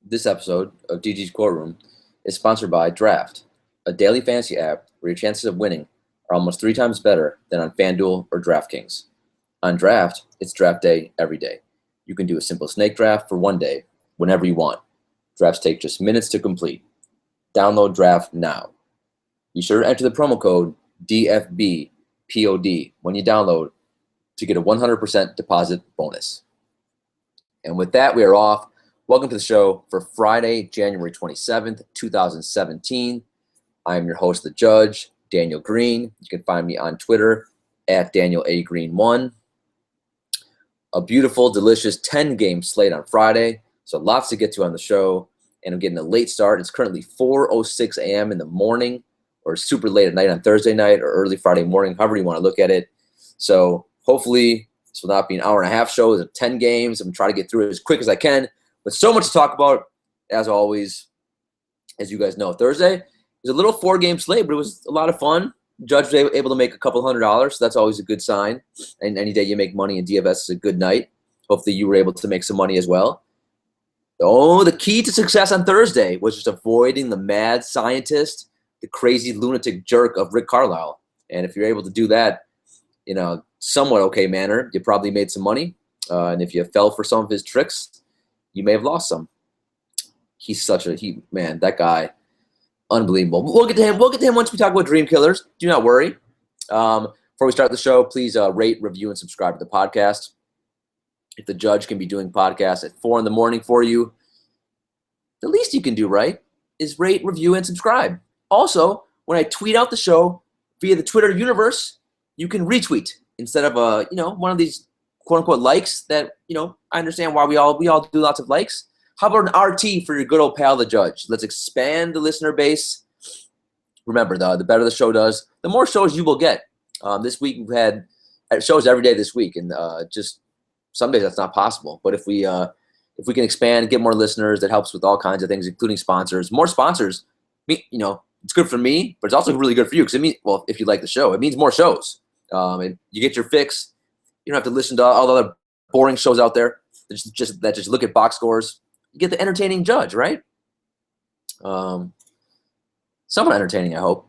This episode of DG's Courtroom is sponsored by Draft, a daily fantasy app where your chances of winning are almost 3 times better than on FanDuel or DraftKings. On Draft, it's draft day every day. You can do a simple snake draft for one day, whenever you want. Drafts take just minutes to complete. Download Draft now. Be sure to enter the promo code DFBPOD when you download to get a 100% deposit bonus. And with that, we are off. Welcome to the show for Friday, January 27th, 2017. I am your host, the judge, Daniel Green. You can find me on Twitter at DanielAGreen1. A beautiful, delicious 10-game slate on Friday, so lots to get to on the show. And I'm getting a late start. It's currently 4:06 a.m. in the morning, or super late at night on Thursday night, or early Friday morning, however you want to look at it. So hopefully this will not be an hour-and-a-half show. It's 10 games. I'm going to try to get through it as quick as I can. But so much to talk about, as always, as you guys know. Thursday was a little 4-game slate, but it was a lot of fun. Judge was able to make a couple $100, so that's always a good sign. And any day you make money in DFS is a good night. Hopefully you were able to make some money as well. Oh, the key to success on Thursday was just avoiding the mad scientist, the crazy lunatic jerk of Rick Carlisle. And if you're able to do that in a somewhat okay manner, you probably made some money. And if you fell for some of his tricks, you may have lost some. He's man, that guy, unbelievable. We'll get to him. We'll get to him once we talk about Dream Killers. Do not worry. Before we start the show, please rate, review, and subscribe to the podcast. If the judge can be doing podcasts at 4 in the morning for you, the least you can do, right, is rate, review, and subscribe. Also, when I tweet out the show via the Twitter universe, you can retweet instead of one of these quote-unquote likes that, I understand why we all do lots of likes. How about an RT for your good old pal, the judge? Let's expand the listener base. Remember, the better the show does, the more shows you will get. This week we've had shows every day this week, and just some days that's not possible. But if we can expand, get more listeners, that helps with all kinds of things, including sponsors. More sponsors, it's good for me, but it's also really good for you because it means, well, if you like the show, it means more shows. And you get your fix. You don't have to listen to all the other boring shows out there that just look at box scores. You get the entertaining judge, right? Somewhat entertaining, I hope.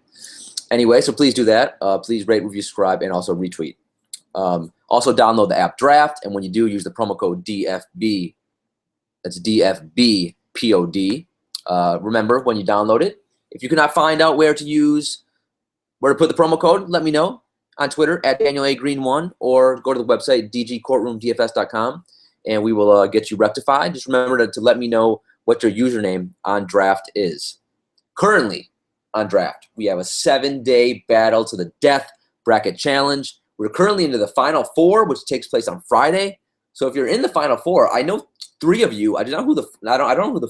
Anyway, so please do that. Please rate, review, subscribe, and also retweet. Also download the app Draft, and when you do, use the promo code DFB. That's DFBPOD. Remember, when you download it, if you cannot find out where to put the promo code, let me know on Twitter at DanielAGreen1, or go to the website dgcourtroomdfs.com, and we will get you rectified. Just remember to let me know what your username on Draft is. Currently on Draft, we have a 7-day battle to the death bracket challenge. We're currently into the Final Four, which takes place on Friday. So if you're in the Final Four, I know 3 of you. I don't know who the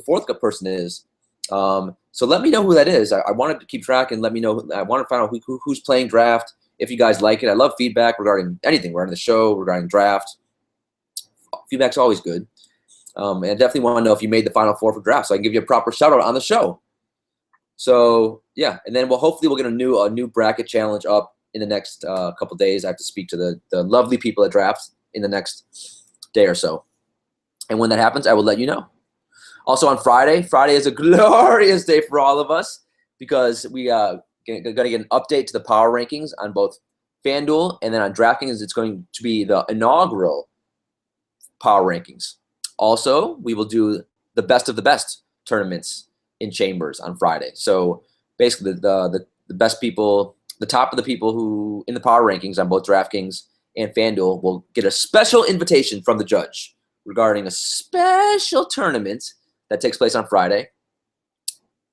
4th person is. So let me know who that is. I wanted to keep track and let me know. I want to find out who's playing Draft. If you guys like it, I love feedback regarding anything, regarding the show, regarding Draft. Feedback's always good. And I definitely want to know if you made the Final Four for Draft, so I can give you a proper shout out on the show. So yeah, and then hopefully we'll get a new bracket challenge up in the next couple days. I have to speak to the lovely people at Draft in the next day or so. And when that happens, I will let you know. Also on Friday is a glorious day for all of us because we going to get an update to the power rankings on both FanDuel, and then on DraftKings, it's going to be the inaugural power rankings. Also, we will do the best of the best tournaments in Chambers on Friday. So basically the best people, the top of the people who in the power rankings on both DraftKings and FanDuel will get a special invitation from the judge regarding a special tournament that takes place on Friday.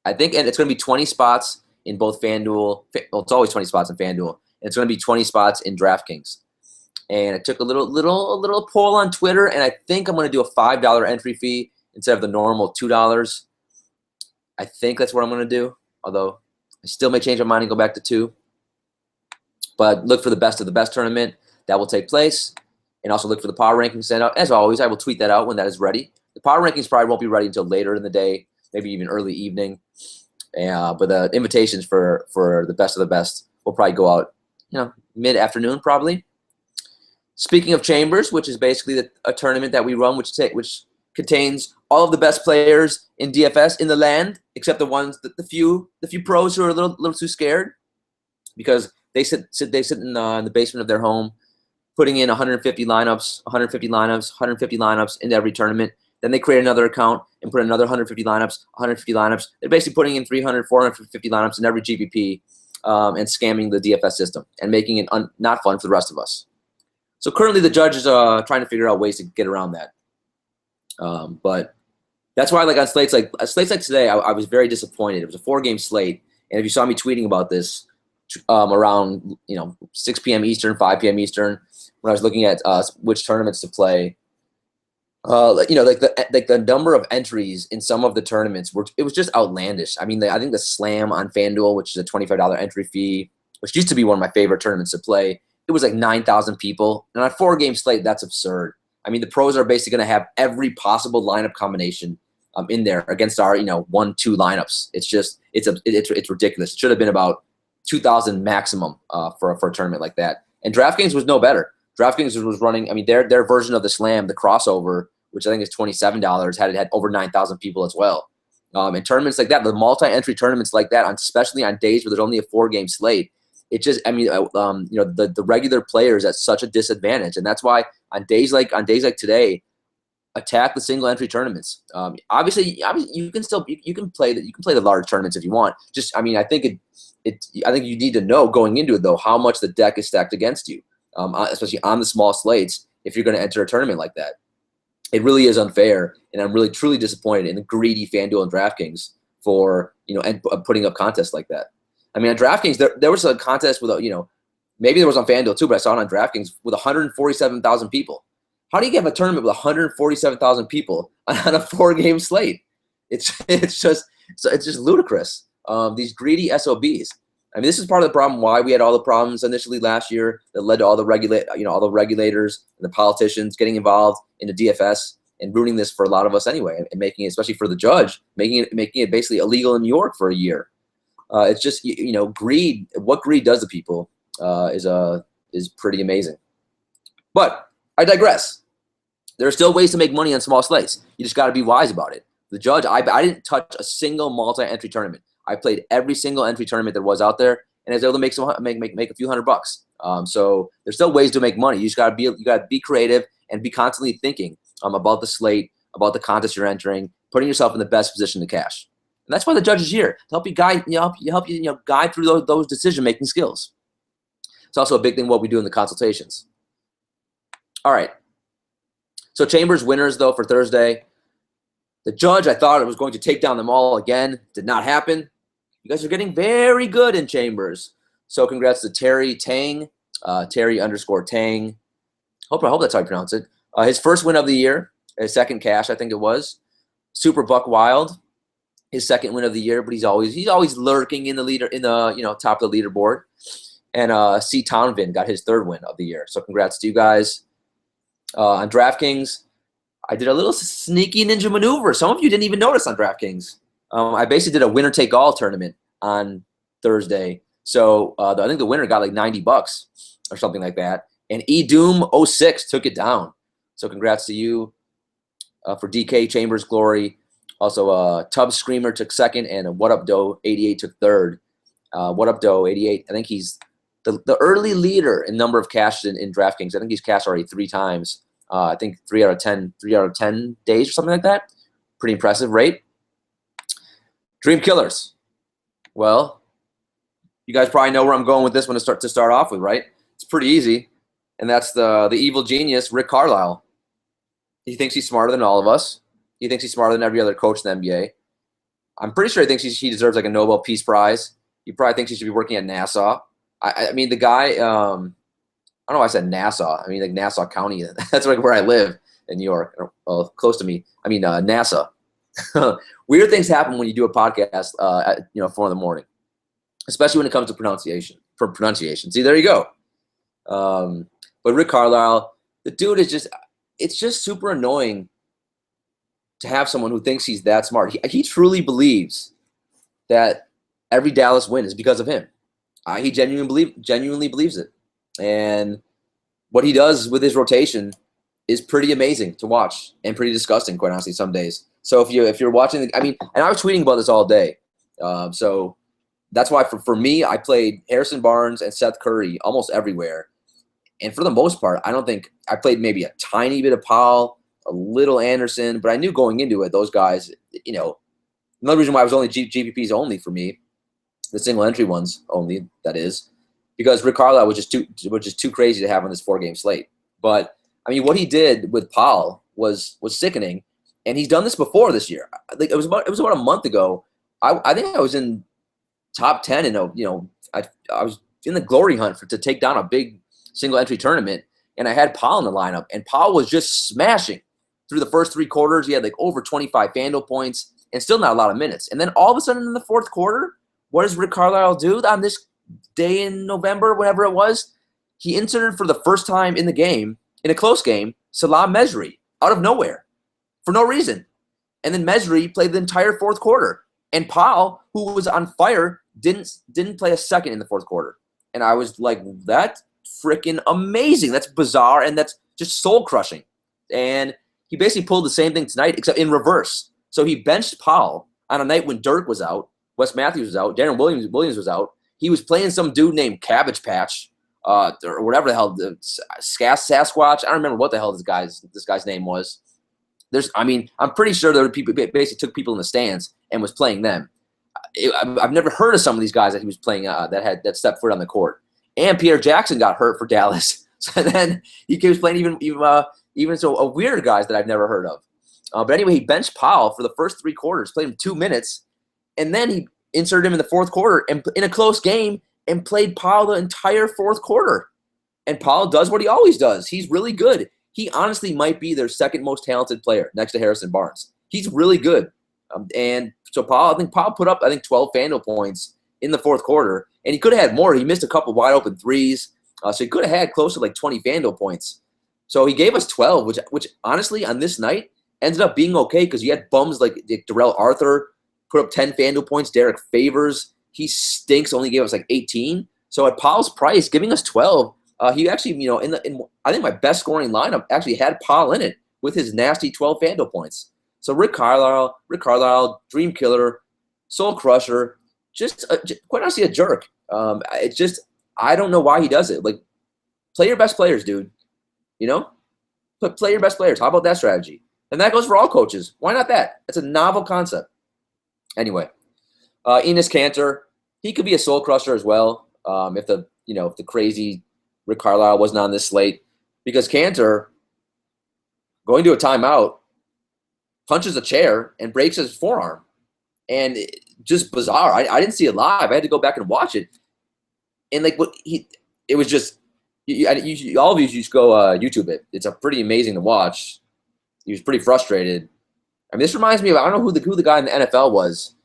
I think, and it's going to be 20 spots in both FanDuel. Well, it's always 20 spots in FanDuel, and it's going to be 20 spots in DraftKings. And I took a little poll on Twitter, and I think I'm going to do a $5 entry fee instead of the normal $2. I think that's what I'm going to do, although I still may change my mind and go back to $2. But look for the best of the best tournament that will take place, and also look for the power rankings. And as always, I will tweet that out when that is ready. The power rankings probably won't be ready until later in the day, maybe even early evening. But the invitations for the best of the best will probably go out, mid-afternoon probably. Speaking of Chambers, which is basically a tournament that we run, which contains all of the best players in DFS in the land, except the few pros who are a little too scared because they sit in the basement of their home, putting in 150 lineups, 150 lineups, 150 lineups into every tournament. Then they create another account and put another 150 lineups, 150 lineups. They're basically putting in 300, 450 lineups in every GPP and scamming the DFS system and making it not fun for the rest of us. So currently the judge is trying to figure out ways to get around that. But that's why, like on slates like today, I was very disappointed. It was a 4-game slate, and if you saw me tweeting about this around 6 p.m. Eastern, 5 p.m. Eastern, when I was looking at which tournaments to play, like the number of entries in some of the tournaments it was just outlandish. I mean, I think the Slam on FanDuel, which is a $25 entry fee, which used to be one of my favorite tournaments to play, it was like 9,000 people, and on a 4-game slate, that's absurd. I mean, the pros are basically going to have every possible lineup combination in there against our 1-2 lineups. It's ridiculous. It should have been about 2,000 maximum for a tournament like that. And DraftKings was no better. DraftKings was running. I mean, their version of the Slam, the crossover, which I think is $27, had over 9,000 people as well. And tournaments like that, the multi-entry tournaments like that, especially on days where there's only a 4-game slate, it just, I mean, the regular players at such a disadvantage, and that's why on days like today, attack the single entry tournaments. Obviously, you can still you can play the large tournaments if you want. Just, I mean, I think I think you need to know going into it though how much the deck is stacked against you, especially on the small slates. If you're going to enter a tournament like that, it really is unfair, and I'm really truly disappointed in the greedy FanDuel and DraftKings for and putting up contests like that. I mean, on DraftKings, there was a contest with maybe there was on FanDuel too, but I saw it on DraftKings with 147,000 people. How do you get a tournament with 147,000 people on a 4-game slate? It's just ludicrous. These greedy SOBs. I mean, this is part of the problem why we had all the problems initially last year that led to all the regulators and the politicians getting involved in the DFS and ruining this for a lot of us anyway, and making it, especially for the judge, making it basically illegal in New York for a year. It's just greed. What greed does to people is pretty amazing. But I digress. There are still ways to make money on small slates. You just got to be wise about it. The judge, I didn't touch a single multi-entry tournament. I played every single entry tournament that was out there, and I was able to make a few $100. So there's still ways to make money. You just got to be creative and be constantly thinking about the slate, about the contest you're entering, putting yourself in the best position to cash. And that's why the judge is here, to help you guide, guide through those decision-making skills. It's also a big thing what we do in the consultations. All right. So Chambers winners, though, for Thursday. The judge, I thought it was going to take down them all again. Did not happen. You guys are getting very good in Chambers. So congrats to Terry Tang, Terry_Tang. I hope that's how you pronounce it. His first win of the year, his second cash, I think it was. Super Buck Wild, his second win of the year, but he's always lurking in the top of the leaderboard. And C. Townvin got his third win of the year. So congrats to you guys. On DraftKings, I did a little sneaky ninja maneuver. Some of you didn't even notice on DraftKings. I basically did a winner-take-all tournament on Thursday. So I think the winner got like $90 or something like that. And eDoom06 took it down. So congrats to you for DK Chambers Glory. Also, Tub Screamer took second, and What Up Doe 88 took third. What Up Doe 88, I think he's the early leader in number of cash in DraftKings. I think he's cashed already 3 times. I think 3 out of 10 days or something like that. Pretty impressive rate. Dream Killers. Well, you guys probably know where I'm going with this one to start off with, right? It's pretty easy, and that's the evil genius, Rick Carlisle. He thinks he's smarter than all of us. He thinks he's smarter than every other coach in the NBA. I'm pretty sure he thinks he deserves like a Nobel Peace Prize. He probably thinks he should be working at NASA. I mean, the guy, I don't know why I said Nassau. I mean, like Nassau County. That's like where I live in New York, close to me. I mean, NASA. Weird things happen when you do a podcast at 4 in the morning, especially when it comes to pronunciation. See, there you go. But Rick Carlisle, the dude is it's just super annoying to have someone who thinks he's that smart. He truly believes that every Dallas win is because of him. He genuinely believes it. And what he does with his rotation is pretty amazing to watch and pretty disgusting, quite honestly, some days. So if you're watching, I mean, and I was tweeting about this all day. So that's why for me, I played Harrison Barnes and Seth Curry almost everywhere. And for the most part, I don't think I played maybe a tiny bit of Powell, a little Anderson, but I knew going into it, those guys, another reason why I was only GPPs only for me, the single entry ones only, that is, because Rick Carlisle was just too crazy to have on this 4-game slate. But I mean, what he did with Powell was sickening, and he's done this before this year. Like it was about a month ago. I think I was in top 10, and I was in the glory hunt to take down a big single entry tournament, and I had Powell in the lineup, and Powell was just smashing through the first 3 quarters. He had like over 25 FanDuel points and still not a lot of minutes. And then all of a sudden in the 4th quarter, what does Rick Carlisle do on this day in November, whatever it was? He inserted for the first time in the game, in a close game, Salam Mejri out of nowhere for no reason. And then Mejri played the entire 4th quarter. And Powell, who was on fire, didn't play a second in the 4th quarter. And I was like, that's freaking amazing. That's bizarre, and that's just soul-crushing. And he basically pulled the same thing tonight, except in reverse. So he benched Powell on a night when Dirk was out, Wes Matthews was out, Darren Williams was out. He was playing some dude named Cabbage Patch, or whatever the hell, Sasquatch. I don't remember what the hell this guy's name was. I'm pretty sure there were people basically took people in the stands and was playing them. I've never heard of some of these guys that he was playing that stepped foot on the court. And Pierre Jackson got hurt for Dallas, so then he was playing even so a weird guys that I've never heard of. But anyway, he benched Powell for the first 3 quarters, played him 2 minutes, and then he inserted him in the 4th quarter and in a close game and played Powell the entire 4th quarter. And Powell does what he always does. He's really good. He honestly might be their second most talented player next to Harrison Barnes. He's really good. And so I think Powell put up 12 FanDuel points in the 4th quarter, and he could have had more. He missed a couple wide open threes, so he could have had close to like 20 FanDuel points. So he gave us 12, which honestly on this night ended up being okay because you had bums like Darrell Arthur put up 10 FanDuel points. Derek Favors, he stinks, only gave us like 18. So at Powell's price, giving us 12, he actually, I think my best scoring lineup actually had Powell in it with his nasty 12 FanDuel points. So Rick Carlisle, dream killer, soul crusher, just quite honestly a jerk. It's just I don't know why he does it. Like, play your best players, dude. Play your best players. How about that strategy? And that goes for all coaches. Why not that? It's a novel concept. Anyway, Enes Kanter, he could be a soul crusher as well. If the crazy Rick Carlisle wasn't on this slate, because Kanter going to a timeout punches a chair and breaks his forearm, and just bizarre. I didn't see it live. I had to go back and watch it, and it was just all of you should go YouTube it. It's a pretty amazing to watch. He was pretty frustrated. I mean, this reminds me of I don't know who the guy in the NFL was,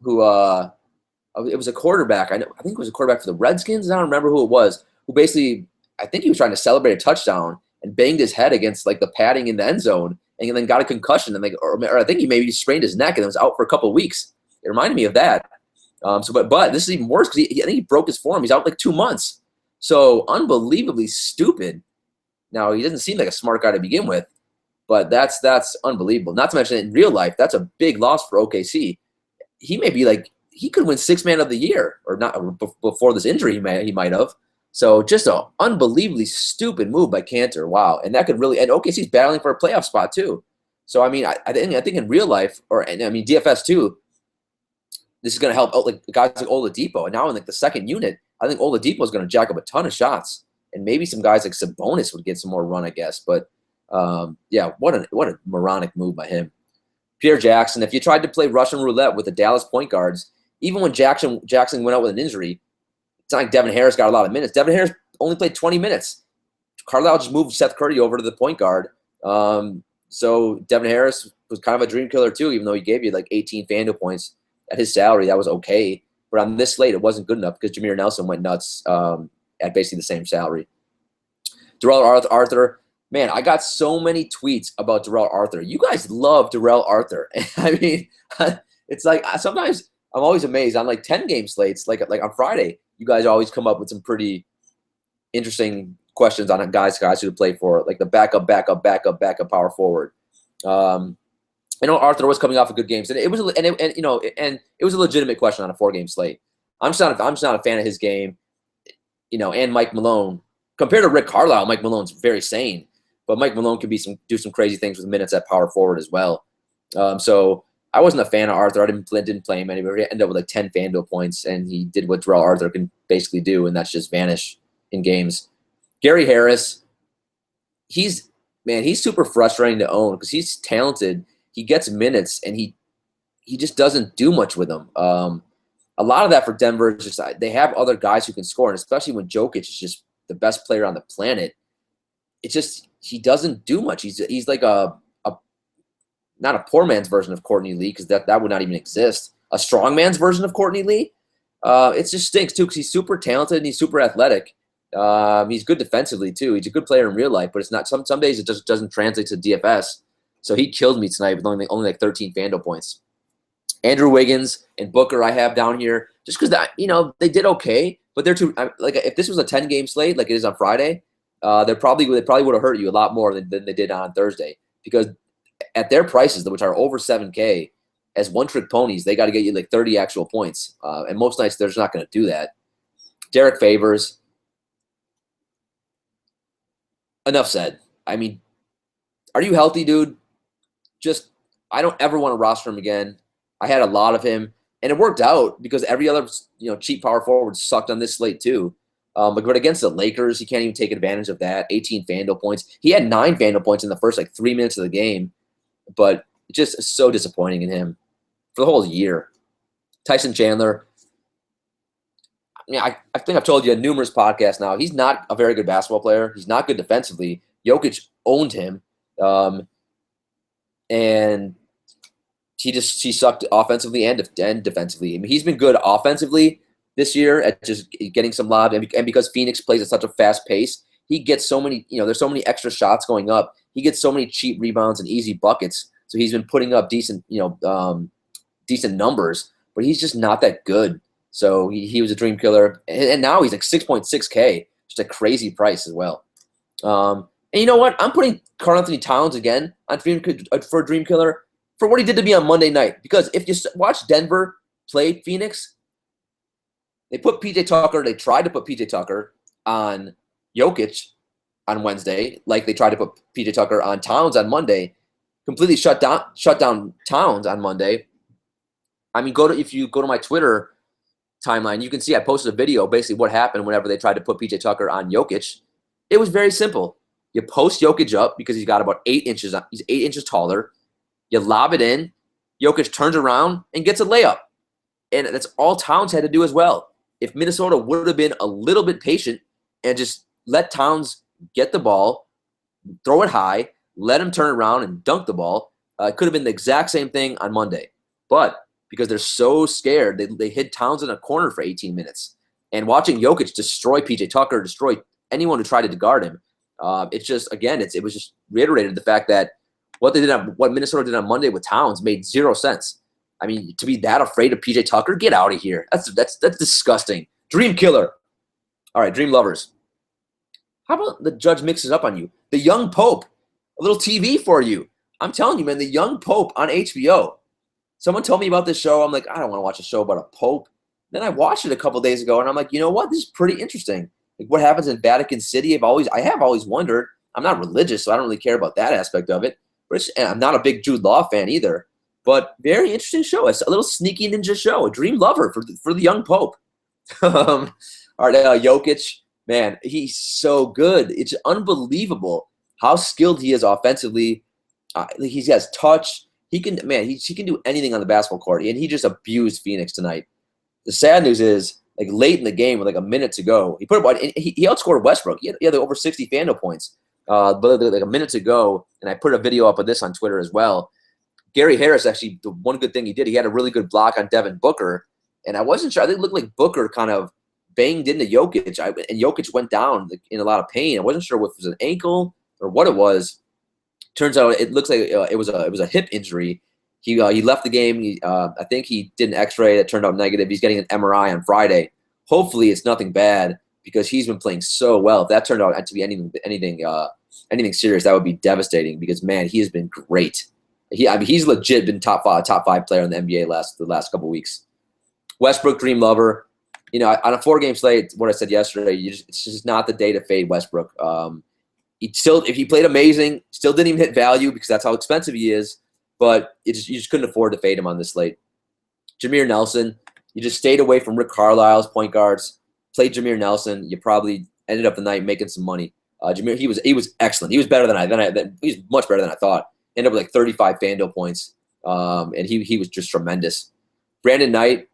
who it was a quarterback. I think it was a quarterback for the Redskins. I don't remember who it was. Who basically, I think he was trying to celebrate a touchdown and banged his head against like the padding in the end zone, and then got a concussion, and or I think he maybe sprained his neck and was out for a couple of weeks. It reminded me of that. But this is even worse because I think he broke his forearm. He's out like 2 months. So unbelievably stupid. Now he doesn't seem like a smart guy to begin with, but that's unbelievable. Not to mention in real life, that's a big loss for OKC. He may be like he could win 6th man of the year or not before this injury. He might have. So just an unbelievably stupid move by Kanter. Wow, and that could really and OKC's battling for a playoff spot too. So I mean, I think in real life DFS too, this is going to help out like guys like Oladipo. And now in like the second unit, I think Oladipo is going to jack up a ton of shots, and maybe some guys like Sabonis would get some more run, I guess. But what a moronic move by him. Pierre Jackson. If you tried to play Russian roulette with the Dallas point guards, even when Jackson went out with an injury, it's not like Devin Harris got a lot of minutes. Devin Harris only played 20 minutes. Carlisle just moved Seth Curry over to the point guard. So Devin Harris was kind of a dream killer too, even though he gave you like 18 FanDuel points at his salary. That was okay. But on this slate, it wasn't good enough because Jameer Nelson went nuts at basically the same salary. Darrell Arthur, man, I got so many tweets about Darrell Arthur. You guys love Darrell Arthur. I mean, it's like sometimes I'm always amazed on like 10-game slates, like on Friday. You guys always come up with some pretty interesting questions on guys who play for like the backup power forward. I know Arthur was coming off of good games, and it was a legitimate question on a 4-game slate. I'm just not a fan of his game, and Mike Malone. Compared to Rick Carlisle, Mike Malone's very sane, but Mike Malone can do some crazy things with minutes at power forward as well. So I wasn't a fan of Arthur. I didn't play him anywhere. He ended up with like 10 FanDuel points, and he did what Terrell Arthur can basically do, and that's just vanish in games. Gary Harris, he's super frustrating to own because he's talented. He gets minutes, and he just doesn't do much with them. A lot of that for Denver is just they have other guys who can score, and especially when Jokic is just the best player on the planet, it's just he doesn't do much. He's like a not a poor man's version of Courtney Lee, because that would not even exist. A strong man's version of Courtney Lee. It just stinks too because he's super talented and he's super athletic. He's good defensively too. He's a good player in real life, but it's not. Some days it just doesn't translate to DFS. So he killed me tonight with only like 13 FanDuel points. Andrew Wiggins and Booker I have down here just because they did okay, but they're too like if this was a 10-game slate like it is on Friday, they probably would have hurt you a lot more than they did on Thursday, because at their prices, which are over 7K, as one-trick ponies, they got to get you like 30 actual points, and most nights they're just not going to do that. Derek Favors. Enough said. I mean, are you healthy, dude? I don't ever want to roster him again. I had a lot of him, and it worked out because every other cheap power forward sucked on this slate too. But against the Lakers, he can't even take advantage of that. 18 FanDuel points. He had 9 FanDuel points in the first 3 minutes of the game, but just so disappointing in him for the whole year. Tyson Chandler. I think I've told you on numerous podcasts now, he's not a very good basketball player. He's not good defensively. Jokic owned him, and he sucked offensively and defensively. I mean, he's been good offensively this year at just getting some lob, and because Phoenix plays at such a fast pace, he gets so many. There's so many extra shots going up. He gets so many cheap rebounds and easy buckets. So he's been putting up decent numbers, but he's just not that good. So he was a dream killer, and now he's like 6.6K, just a crazy price as well. And you know what? I'm putting Karl-Anthony Towns again on for a dream killer for what he did to me on Monday night. Because if you watch Denver play Phoenix, they tried to put PJ Tucker on Jokic on Wednesday, like they tried to put PJ Tucker on Towns on Monday. Completely shut down Towns on Monday. I mean, if you go to my Twitter timeline, you can see I posted a video basically what happened whenever they tried to put PJ Tucker on Jokic. It was very simple. You post Jokic up because he's got about 8 inches. He's 8 inches taller. You lob it in. Jokic turns around and gets a layup. And that's all Towns had to do as well. If Minnesota would have been a little bit patient and just let Towns get the ball, throw it high, let him turn around and dunk the ball, it could have been the exact same thing on Monday. But because they're so scared, they hid Towns in a corner for 18 minutes. And watching Jokic destroy PJ Tucker, destroy anyone who tried to guard him, it was just reiterated the fact that what Minnesota did on Monday with Towns made zero sense. I mean, to be that afraid of PJ Tucker, get out of here. That's disgusting. Dream killer. All right, dream lovers. How about the judge mixes up on you? The Young Pope, a little TV for you. I'm telling you, man, The Young Pope on HBO. Someone told me about this show. I'm like, I don't want to watch a show about a pope. Then I watched it a couple days ago, and I'm like, you know what? This is pretty interesting. Like what happens in Vatican City. I have always wondered. I'm not religious, so I don't really care about that aspect of it. And I'm not a big Jude Law fan either. But very interesting show. It's a little sneaky ninja show. A dream lover for the young pope. All right, Jokic, man, he's so good. It's unbelievable how skilled he is offensively. He has touch. He can do anything on the basketball court, and he just abused Phoenix tonight. The sad news is, like late in the game with like a minute to go, he outscored Westbrook. He had over 60 FanDuel points, but like a minute to go, and I put a video up of this on Twitter as well. Gary Harris, actually, the one good thing he did, he had a really good block on Devin Booker, and I wasn't sure. I think it looked like Booker kind of banged into Jokic, and Jokic went down in a lot of pain. I wasn't sure if it was an ankle or what it was. Turns out it looks like it was a hip injury. He left the game. I think he did an X-ray that turned out negative. He's getting an MRI on Friday. Hopefully it's nothing bad because he's been playing so well. If that turned out to be anything serious, that would be devastating because, man, he has been great. He's legit been top five player in the NBA the last couple weeks. Westbrook, dream lover. On a 4-game slate, what I said yesterday, it's just not the day to fade Westbrook. If he played amazing, still didn't even hit value because that's how expensive he is. But you just couldn't afford to fade him on this slate. Jameer Nelson, you just stayed away from Rick Carlisle's point guards. Played Jameer Nelson. You probably ended up the night making some money. Jameer, he was excellent. He was better he was much better than I thought. Ended up with like 35 FanDuel points, and he was just tremendous. Brandon Knight,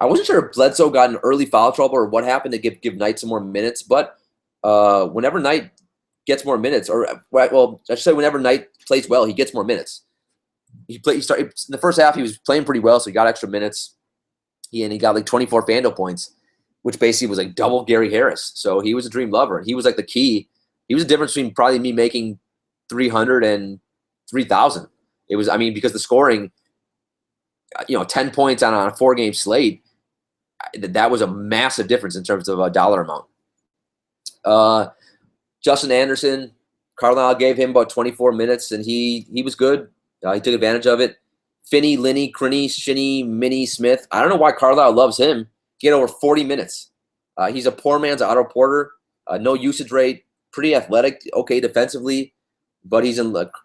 I wasn't sure if Bledsoe got in early foul trouble or what happened to give Knight some more minutes, but whenever Knight gets more minutes, I should say whenever Knight plays well, he gets more minutes. He started in the first half. He was playing pretty well, so he got extra minutes. He got like 24 FanDuel points, which basically was like double Gary Harris. So he was a dream lover, and he was like the key. He was the difference between probably me making 300 and 3,000. It was, because the scoring, 10 points on a 4-game slate, that was a massive difference in terms of a dollar amount. Justin Anderson, Carlisle gave him about 24 minutes, and he was good. He took advantage of it. Finney, Linney, Crinny, Shinny, Minnie, Smith. I don't know why Carlisle loves him. He had over 40 minutes. He's a poor man's Otto Porter. No usage rate. Pretty athletic. Okay defensively. But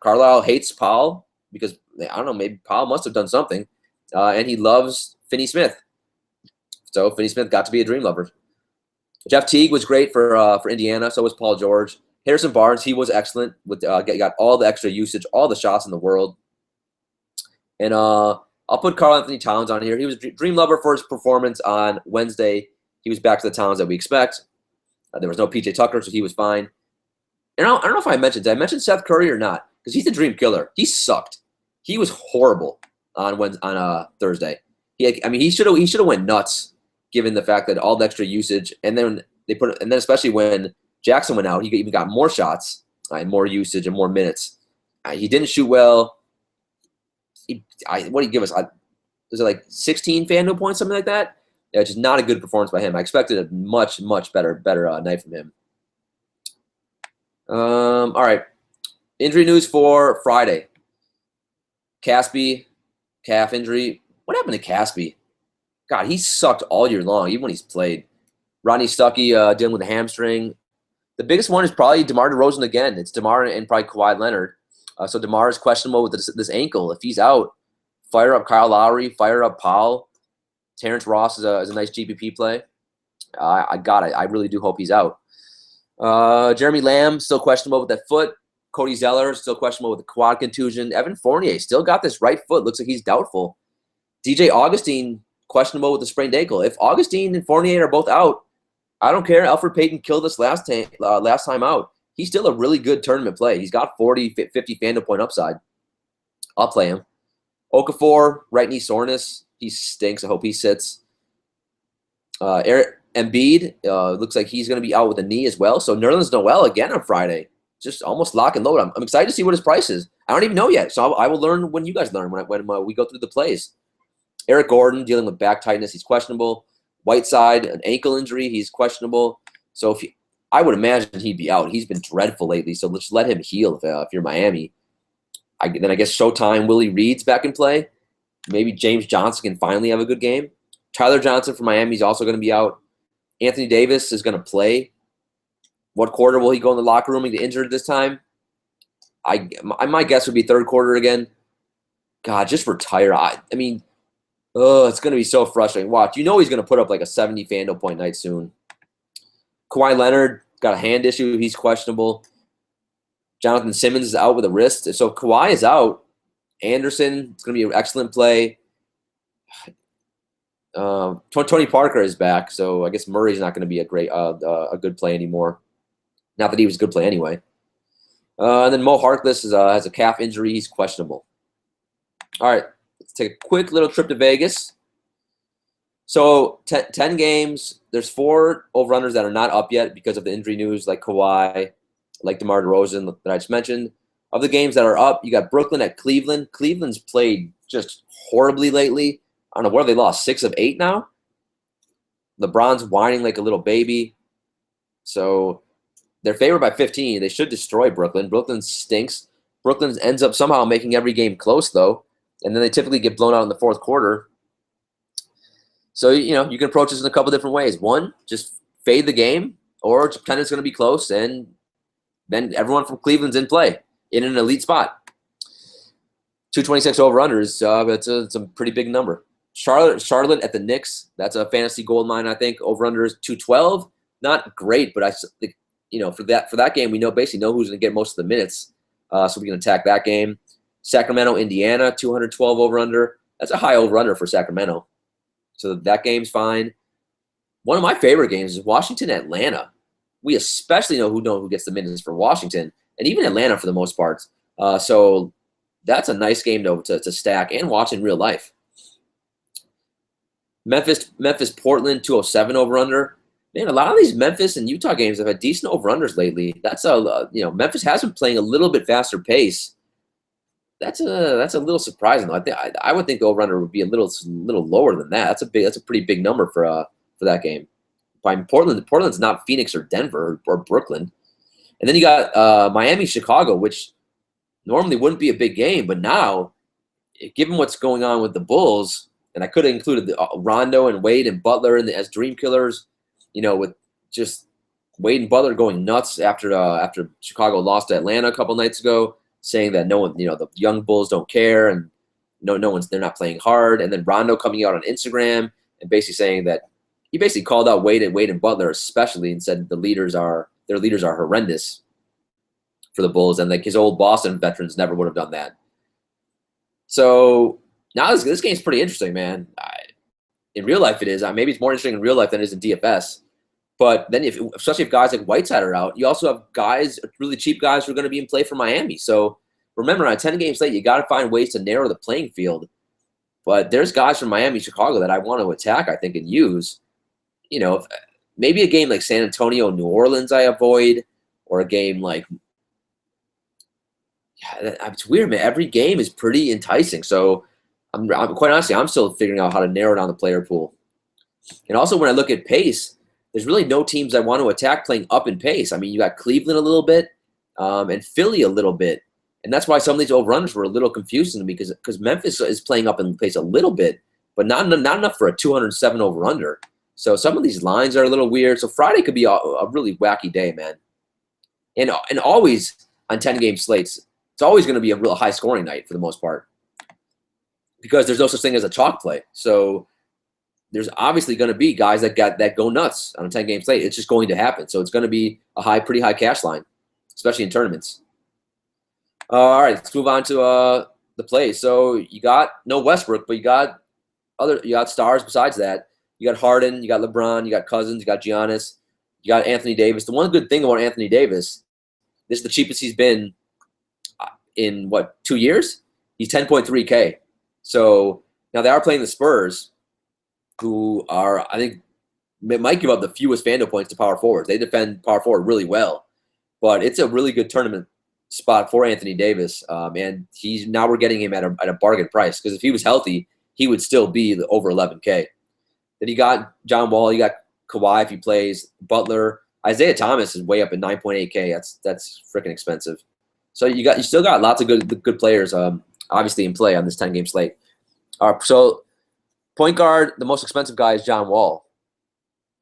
Carlisle hates Powell because, I don't know, maybe Powell must have done something. And he loves Finney Smith. So Finney Smith got to be a dream lover. Jeff Teague was great for Indiana. So was Paul George. Harrison Barnes, he was excellent. Got all the extra usage, all the shots in the world. And I'll put Karl Anthony Towns on here. He was a dream lover for his performance on Wednesday. He was back to the Towns that we expect. There was no PJ Tucker, so he was fine. And I don't know if did I mention Seth Curry or not? Because he's the dream killer. He sucked. He was horrible on Thursday. He should have went nuts given the fact that all the extra usage, and then especially when Jackson went out, he even got more shots and more usage and more minutes. He didn't shoot well. What did he give us? Was it like 16 FanDuel points, something like that? Yeah, just not a good performance by him. I expected a much, much better night from him. All right. Injury news for Friday. Caspi, calf injury. What happened to Caspi? God, he sucked all year long, even when he's played. Rodney Stuckey dealing with a hamstring. The biggest one is probably DeMar DeRozan again. It's DeMar and probably Kawhi Leonard. So DeMar is questionable with this ankle. If he's out, fire up Kyle Lowry, fire up Powell. Terrence Ross is a nice GPP play. I really do hope he's out. Jeremy Lamb still questionable with that foot. Cody Zeller still questionable with the quad contusion. Evan Fournier still got this right foot. Looks like he's doubtful. DJ Augustine questionable with the sprained ankle. If Augustine and Fournier are both out, I don't care. Alfred Payton killed us last time out. He's still a really good tournament play. He's got 40, 50 FanDuel point upside. I'll play him. Okafor, right knee soreness. He stinks. I hope he sits. Eric Embiid looks like he's going to be out with a knee as well. So Nerlens Noel again on Friday. Just almost lock and load. I'm excited to see what his price is. I don't even know yet. So I will learn when you guys learn, when we go through the plays. Eric Gordon dealing with back tightness. He's questionable. Whiteside, an ankle injury. He's questionable. So I would imagine he'd be out. He's been dreadful lately, so let's let him heal if you're Miami. Then I guess Showtime, Willie Reed's back in play. Maybe James Johnson can finally have a good game. Tyler Johnson from Miami is also going to be out. Anthony Davis is going to play. What quarter will he go in the locker room and get injured this time? My guess would be third quarter again. God, just retire. It's going to be so frustrating. Watch, he's going to put up like a 70 FanDuel point night soon. Kawhi Leonard got a hand issue. He's questionable. Jonathan Simmons is out with a wrist. So if Kawhi is out, Anderson, it's going to be an excellent play. Tony Parker is back, so I guess Murray's not going to be a good play anymore. Not that he was a good play anyway. And then Mo Harkless has a calf injury. He's questionable. All right, let's take a quick little trip to Vegas. So 10 games. There's 4 over-unders that are not up yet because of the injury news, like Kawhi, like DeMar DeRozan that I just mentioned. Of the games that are up, you got Brooklyn at Cleveland. Cleveland's played just horribly lately. I don't know, what have they lost? 6 of 8 now? LeBron's whining like a little baby. So they're favored by 15. They should destroy Brooklyn. Brooklyn stinks. Brooklyn ends up somehow making every game close, though, and then they typically get blown out in the fourth quarter. So, you can approach this in a couple different ways. One, just fade the game, or just pretend it's going to be close, and then everyone from Cleveland's in play in an elite spot. 226 over-unders, it's a pretty big number. Charlotte at the Knicks, that's a fantasy gold mine, I think. Over-under is 212. Not great, but I think, for that game, we basically know who's going to get most of the minutes, so we can attack that game. Sacramento, Indiana, 212 over-under. That's a high over-under for Sacramento. So that game's fine. One of my favorite games is Washington, Atlanta. We especially know who gets the minutes for Washington, and even Atlanta for the most part. So that's a nice game to stack and watch in real life. Memphis, Portland, 207 over/under. Man, a lot of these Memphis and Utah games have had decent over/unders lately. That's Memphis has been playing a little bit faster pace. That's a little surprising. I would think the over/under would be a little lower than that. That's a pretty big number for that game. By Portland's not Phoenix or Denver or Brooklyn. And then you got Miami, Chicago, which normally wouldn't be a big game, but now, given what's going on with the Bulls, and I could have included Rondo and Wade and Butler as dream killers, with just Wade and Butler going nuts after Chicago lost to Atlanta a couple nights ago, saying that no one, the young Bulls don't care and they're not playing hard, and then Rondo coming out on Instagram and basically saying that he basically called out Wade and Butler especially and said their leaders are horrendous for the Bulls, and like his old Boston veterans never would have done that. So now this game's pretty interesting, man. In real life, it is. Maybe it's more interesting in real life than it is in DFS. But then, especially if guys like Whiteside are out, you also have guys, really cheap guys, who are going to be in play for Miami. So remember, on a 10-game slate, you got to find ways to narrow the playing field. But there's guys from Miami, Chicago that I want to attack, I think, and use. Maybe a game like San Antonio, New Orleans, I avoid, or a game like. Yeah, it's weird, man. Every game is pretty enticing. So I'm quite honestly, I'm still figuring out how to narrow down the player pool. And also, when I look at pace, there's really no teams I want to attack playing up in pace. I mean, you got Cleveland a little bit, and Philly a little bit. And that's why some of these over-runners were a little confusing to me, because Memphis is playing up in pace a little bit, but not enough for a 207 over-under. So some of these lines are a little weird. So Friday could be a really wacky day, man. And always on 10-game slates, it's always going to be a real high-scoring night for the most part, because there's no such thing as a chalk play. So there's obviously going to be guys that go nuts on a 10-game slate. It's just going to happen. So it's going to be a pretty high cash line, especially in tournaments. All right, let's move on to the plays. So you got no Westbrook, but you got stars besides that. You got Harden, you got LeBron, you got Cousins, you got Giannis, you got Anthony Davis. The one good thing about Anthony Davis, this is the cheapest he's been in 2 years? He's 10.3K. So now they are playing the Spurs, who are, I think, might give up the fewest FanDuel points to power forwards. They defend power forward really well, but it's a really good tournament spot for Anthony Davis, and we're getting him at a bargain price, because if he was healthy, he would still be over 11K. Then you got John Wall, you got Kawhi if he plays, Butler, Isaiah Thomas is way up at 9.8K. That's freaking expensive. So you still got lots of good players, obviously in play on this 10-game slate. So point guard, the most expensive guy is John Wall.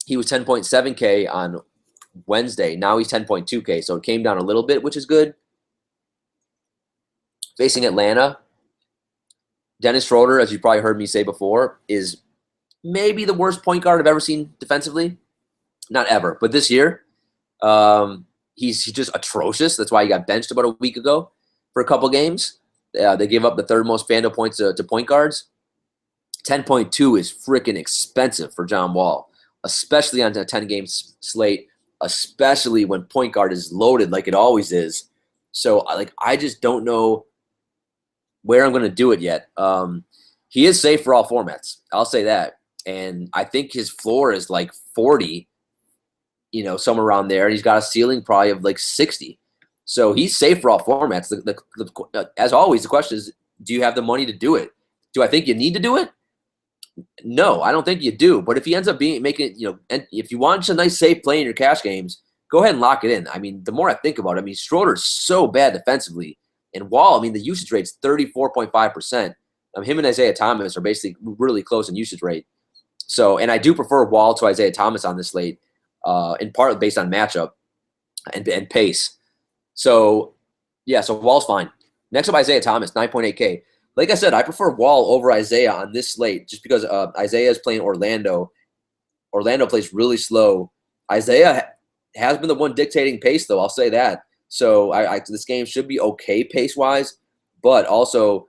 He was 10.7K on Wednesday. Now he's 10.2K, so it came down a little bit, which is good. Facing Atlanta, Dennis Schroeder, as you probably heard me say before, is maybe the worst point guard I've ever seen defensively. Not ever, but this year, he's just atrocious. That's why he got benched about a week ago for a couple games. They gave up the third most FanDuel points to point guards. 10.2 is freaking expensive for John Wall, especially on a 10-game slate, especially when point guard is loaded like it always is. So, I just don't know where I'm going to do it yet. He is safe for all formats. I'll say that. And I think his floor is 40, somewhere around there. And he's got a ceiling probably of 60. So he's safe for all formats. As always, the question is, do you have the money to do it? Do I think you need to do it? No, I don't think you do. But if he ends up making it, and if you want just a nice safe play in your cash games, go ahead and lock it in. I mean, the more I think about it, I mean, Schroeder's so bad defensively. And Wall, I mean, the usage rate's 34.5%. Him and Isaiah Thomas are basically really close in usage rate. So, and I do prefer Wall to Isaiah Thomas on this slate, in part based on matchup and pace. So, yeah, so Wall's fine. Next up, Isaiah Thomas, 9.8K. Like I said, I prefer Wall over Isaiah on this slate just because Isaiah is playing Orlando. Orlando plays really slow. Isaiah has been the one dictating pace, though. I'll say that. So this game should be okay pace-wise, but also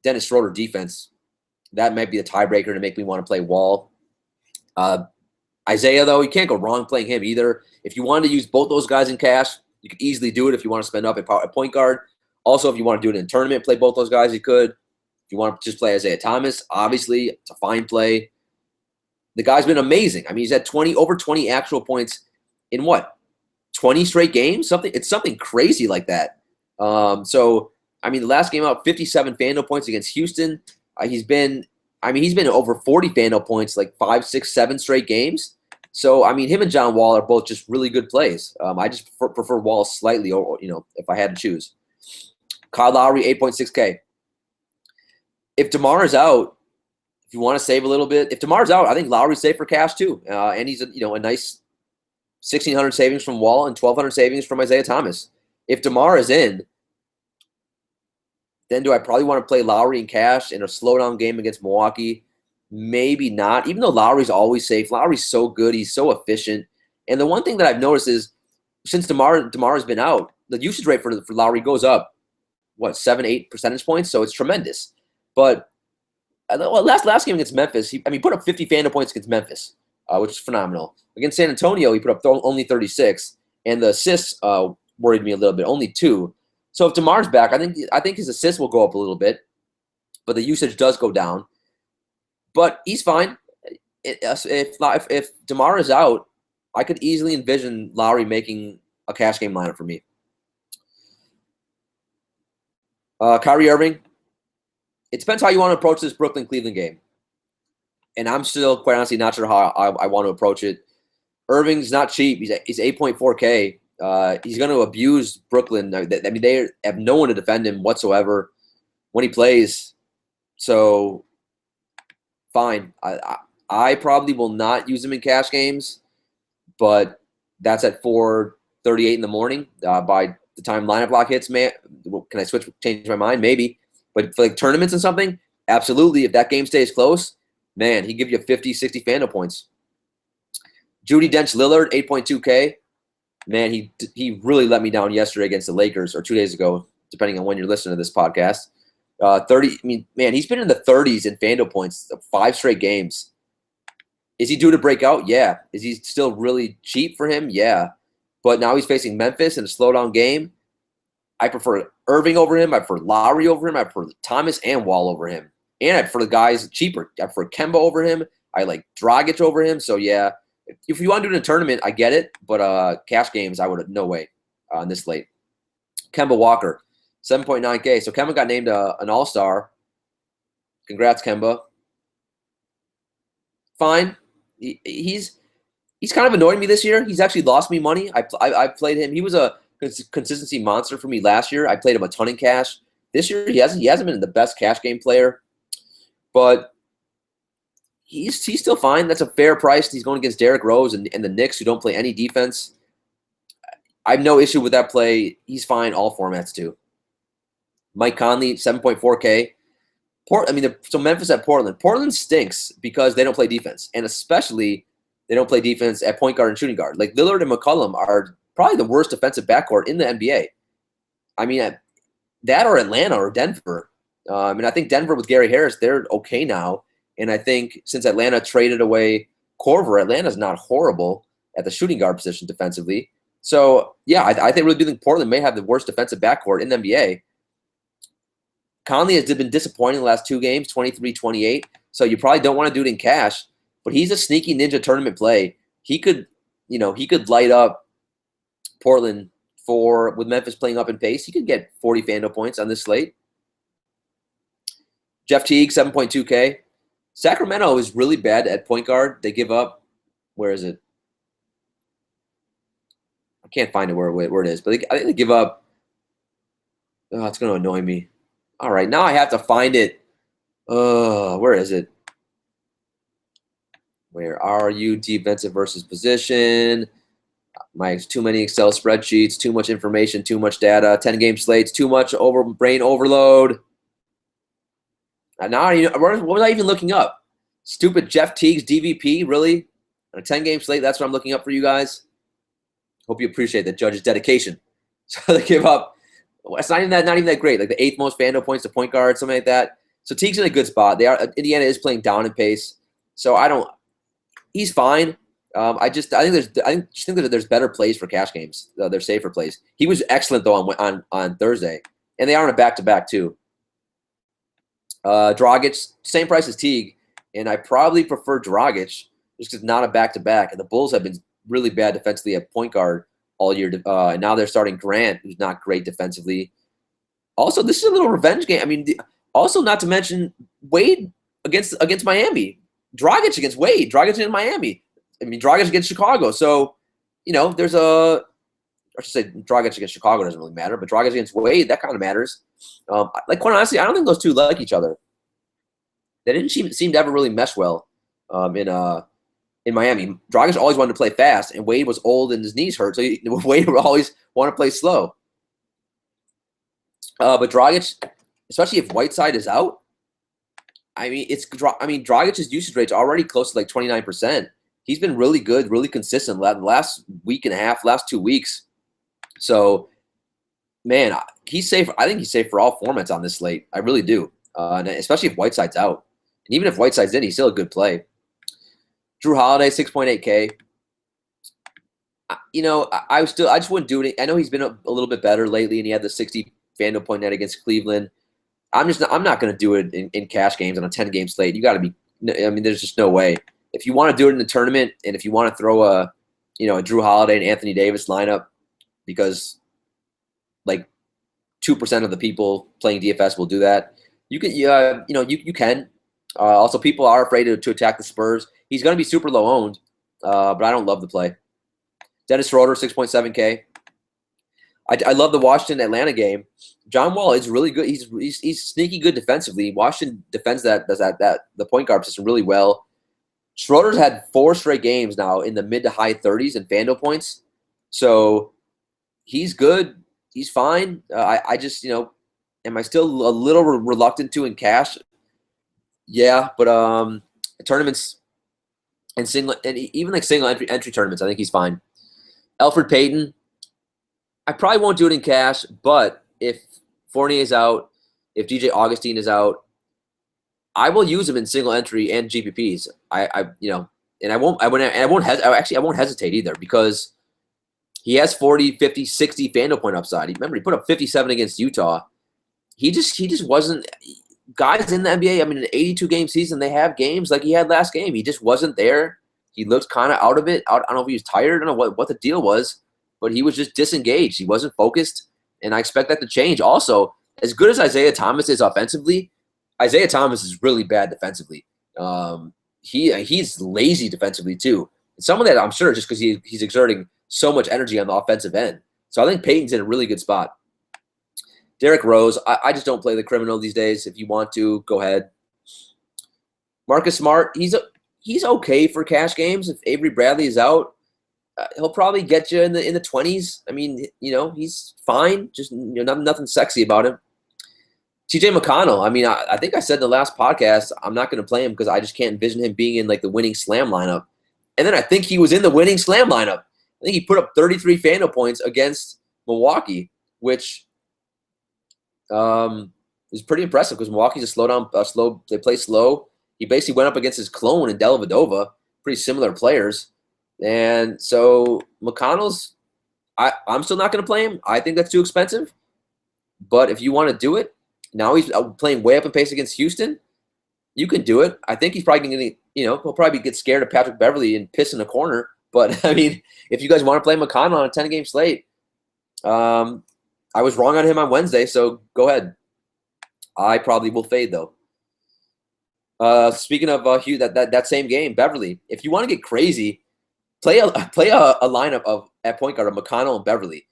Dennis Schroeder defense. That might be the tiebreaker to make me want to play Wall. Isaiah, though, you can't go wrong playing him either. If you wanted to use both those guys in cash, you could easily do it if you want to spend up at point guard. Also, if you want to do it in a tournament, play both those guys, you could. If you want to just play Isaiah Thomas, obviously, it's a fine play. The guy's been amazing. I mean, he's had over 20 actual points in what? 20 straight games? It's something crazy like that. So, I mean, the last game out, 57 FanDuel points against Houston. He's been over 40 FanDuel points like 5, 6, 7 straight games. So, I mean, him and John Wall are both just really good plays. I just prefer Wall slightly, if I had to choose. Kyle Lowry, 8.6K. If DeMar is out, if you want to save a little bit, if DeMar's out, I think Lowry's safe for cash too. And he's a nice 1,600 savings from Wall and 1,200 savings from Isaiah Thomas. If DeMar is in, then do I probably want to play Lowry in cash in a slowdown game against Milwaukee? Maybe not. Even though Lowry's always safe, Lowry's so good, he's so efficient. And the one thing that I've noticed is since DeMar has been out, the usage rate for Lowry goes up, 7, 8 percentage points? So it's tremendous. But last game against Memphis, he put up 50 FanDuel points against Memphis, which is phenomenal. Against San Antonio, he put up only 36, and the assists worried me a little bit, only 2. So if DeMar's back, I think his assists will go up a little bit, but the usage does go down. But he's fine. If DeMar is out, I could easily envision Lowry making a cash game lineup for me. Kyrie Irving. It depends how you want to approach this Brooklyn-Cleveland game. And I'm still, quite honestly, not sure how I want to approach it. Irving's not cheap. He's 8.4K. He's going to abuse Brooklyn. I mean, they have no one to defend him whatsoever when he plays. So, fine. I probably will not use him in cash games, but that's at 4:38 in the morning. By the time lineup lock hits, man, can I change my mind? Maybe. But for like tournaments and something, absolutely. If that game stays close, man, he'd give you 50, 60 FanDuel points. Jeudy Dench-Lillard, 8.2K. Man, he really let me down yesterday against the Lakers, or 2 days ago, depending on when you're listening to this podcast. 30. I mean, man, he's been in the 30s in FanDuel points, 5 straight games. Is he due to break out? Yeah. Is he still really cheap for him? Yeah. But now he's facing Memphis in a slowdown game. I prefer Irving over him. I prefer Lowry over him. I prefer Thomas and Wall over him. And I prefer the guys cheaper. I prefer Kemba over him. I like Dragic over him. So, yeah, if you want to do it in a tournament, I get it. But cash games, I would – no way on this late. Kemba Walker, 7.9K. So, Kemba got named an all-star. Congrats, Kemba. Fine. He's kind of annoyed me this year. He's actually lost me money. I played him. He was a consistency monster for me last year. I played him a ton in cash. This year, he hasn't been the best cash game player, but he's still fine. That's a fair price. He's going against Derrick Rose and the Knicks, who don't play any defense. I have no issue with that play. He's fine all formats too. Mike Conley, 7.4K. So Memphis at Portland. Portland stinks because they don't play defense, and especially they don't play defense at point guard and shooting guard. Like Lillard and McCollum are probably the worst defensive backcourt in the NBA. I mean, that or Atlanta or Denver. I think Denver with Gary Harris, they're okay now. And I think since Atlanta traded away Korver, Atlanta's not horrible at the shooting guard position defensively. So, yeah, I really do think Portland may have the worst defensive backcourt in the NBA. Conley has been disappointing the last 2 games, 23-28. So you probably don't want to do it in cash. But he's a sneaky ninja tournament play. He could light up Portland with Memphis playing up in pace. He could get 40 FanDuel points on this slate. Jeff Teague, 7.2K. Sacramento is really bad at point guard. They give up, where is it? can't find it where it is, but I think they give up. Oh, it's going to annoy me. All right, now I have to find it. Where is it? Where are you? Defensive versus position. Too many Excel spreadsheets, too much information, too much data, 10-game slates, too much brain overload. And now, what was I even looking up? Stupid Jeff Teague's DVP, really? On a 10-game slate, that's what I'm looking up for you guys. Hope you appreciate the judge's dedication. So they give up. It's not even that great. Like the 8th most FanDuel points to point guard, something like that. So Teague's in a good spot. Indiana is playing down in pace. So he's fine. I think that there's better plays for cash games. They're safer plays. He was excellent though on Thursday, and they are on a back-to-back too. Dragic, same price as Teague, and I probably prefer Dragic just because it's not a back-to-back. And the Bulls have been really bad defensively at point guard all year, and now they're starting Grant, who's not great defensively. Also, this is a little revenge game. I mean, also not to mention Wade against Miami, Dragic against Wade, Dragic in Miami. I mean, Dragic against Chicago. So, there's I should say Dragic against Chicago doesn't really matter, but Dragic against Wade, that kind of matters. Quite honestly, I don't think those two like each other. They didn't seem to ever really mesh well in Miami. Dragic always wanted to play fast, and Wade was old and his knees hurt, so Wade would always want to play slow. But Dragic, especially if Whiteside is out, Dragic's usage rate's already close to like 29%. He's been really good, really consistent the last week and a half, last 2 weeks. So, man, he's safe. I think he's safe for all formats on this slate. I really do, and especially if Whiteside's out. And even if Whiteside's in, he's still a good play. Drew Holiday, 6.8K. I just wouldn't do it. I know he's been a little bit better lately, and he had the 60 FanDuel point net against Cleveland. I'm not going to do it in cash games on a 10-game slate. You got to be. There's just no way. If you want to do it in the tournament, and if you want to throw a Drew Holiday and Anthony Davis lineup, because like 2% of the people playing DFS will do that, you can. You can. Also, people are afraid to attack the Spurs. He's going to be super low owned, but I don't love the play. Dennis Schroeder, 6.7K. I love the Washington-Atlanta game. John Wall is really good. He's sneaky good defensively. Washington defends the point guard position really well. Schroeder's had 4 straight games now in the mid to high 30s in FanDuel points. So he's good. He's fine. I just, am I still a little reluctant to in cash? Yeah, but tournaments and even like single entry tournaments, I think he's fine. Elfrid Payton, I probably won't do it in cash, but if Fournier is out, if DJ Augustine is out, I will use him in single entry and GPPs. I won't hesitate either, because he has 40, 50, 60 FanDuel point upside. Remember, he put up 57 against Utah. He just wasn't. Guys in the NBA, in an 82-game season, they have games like he had last game. He just wasn't there. He looked kind of out of it. I don't know if he was tired. I don't know what the deal was, but he was just disengaged. He wasn't focused, and I expect that to change. Also, as good as Isaiah Thomas is offensively, Isaiah Thomas is really bad defensively. He's lazy defensively too. And some of that, I'm sure, just because he's exerting so much energy on the offensive end. So I think Peyton's in a really good spot. Derrick Rose, I just don't play the criminal these days. If you want to, go ahead. Marcus Smart, he's okay for cash games. If Avery Bradley is out, he'll probably get you in the 20s. He's fine. Just nothing sexy about him. TJ McConnell, I think I said in the last podcast, I'm not going to play him because I just can't envision him being in like the winning slam lineup. And then I think he was in the winning slam lineup. I think he put up 33 FanDuel points against Milwaukee, which is pretty impressive because Milwaukee's a slow. They play slow. He basically went up against his clone in Dellavedova, pretty similar players. And so McConnell's, I'm still not going to play him. I think that's too expensive. But if you want to do it, now he's playing way up in pace against Houston. You can do it. I think he's probably going to, he'll probably get scared of Patrick Beverley and piss in a corner. But, if you guys want to play McConnell on a 10-game slate, I was wrong on him on Wednesday, so go ahead. I probably will fade, though. Speaking of that same game, Beverley, if you want to get crazy, play a lineup of at point guard are McConnell and Beverly.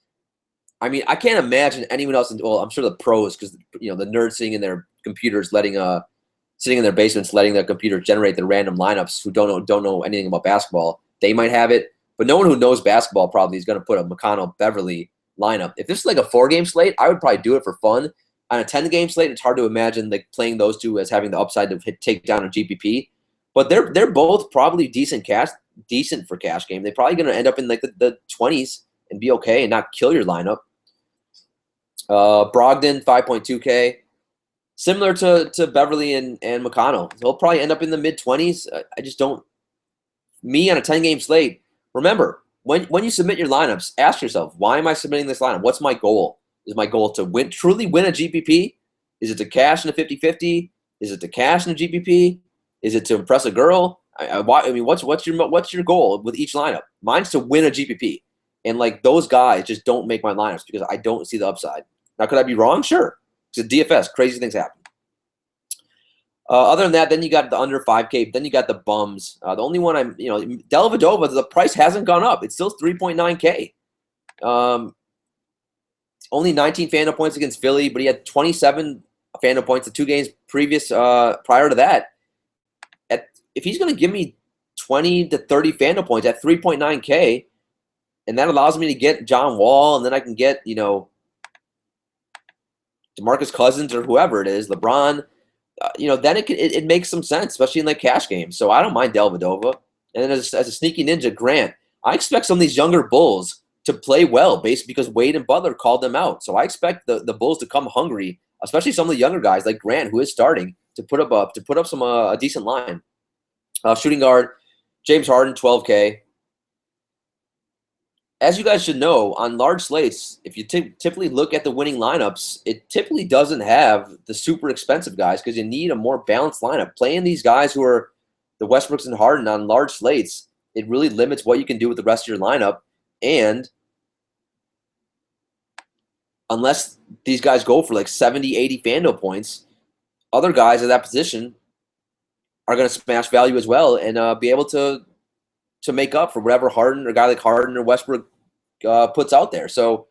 I mean, I can't imagine anyone else. Well, I'm sure the pros, because the nerds sitting in their computers, sitting in their basements, letting their computers generate the random lineups who don't know anything about basketball. They might have it, but no one who knows basketball probably is going to put a McConnell Beverly lineup. If this is like a 4-game slate, I would probably do it for fun. On a 10-game slate, it's hard to imagine like playing those two as having the upside to take down a GPP. But they're both probably decent for cash game. They're probably going to end up in like the 20s and be okay and not kill your lineup. Brogdon, 5.2K. Similar to Beverly and McConnell. He'll probably end up in the mid-20s. I just don't. Me on a 10-game slate, remember, when you submit your lineups, ask yourself, why am I submitting this lineup? What's my goal? Is my goal to truly win a GPP? Is it to cash in a 50-50? Is it to cash in a GPP? Is it to impress a girl? I mean, what's your goal with each lineup? Mine's to win a GPP. And like those guys just don't make my lineups because I don't see the upside. Now, could I be wrong? Sure. It's a DFS. Crazy things happen. Other than that, then you got the under 5K. Then you got the bums. The only one Dellavedova, the price hasn't gone up. It's still 3.9K. Only 19 FanDuel points against Philly, but he had 27 FanDuel points the 2 games prior to that. If he's going to give me 20 to 30 FanDuel points at 3.9K, and that allows me to get John Wall, and then I can get, DeMarcus Cousins or whoever it is, LeBron, then it makes some sense, especially in like cash games. So I don't mind Dellavedova. And then as a sneaky ninja, Grant, I expect some of these younger Bulls to play well because Wade and Butler called them out. So I expect the Bulls to come hungry, especially some of the younger guys like Grant, who is starting to put up some a decent line. Shooting guard, James Harden, 12K. As you guys should know, on large slates, if you typically look at the winning lineups, it typically doesn't have the super expensive guys because you need a more balanced lineup. Playing these guys who are the Westbrooks and Harden on large slates, it really limits what you can do with the rest of your lineup. And unless these guys go for like 70, 80 FanDuel points, other guys at that position are going to smash value as well and be able to make up for whatever Harden or a guy like Harden or Westbrook puts out there. So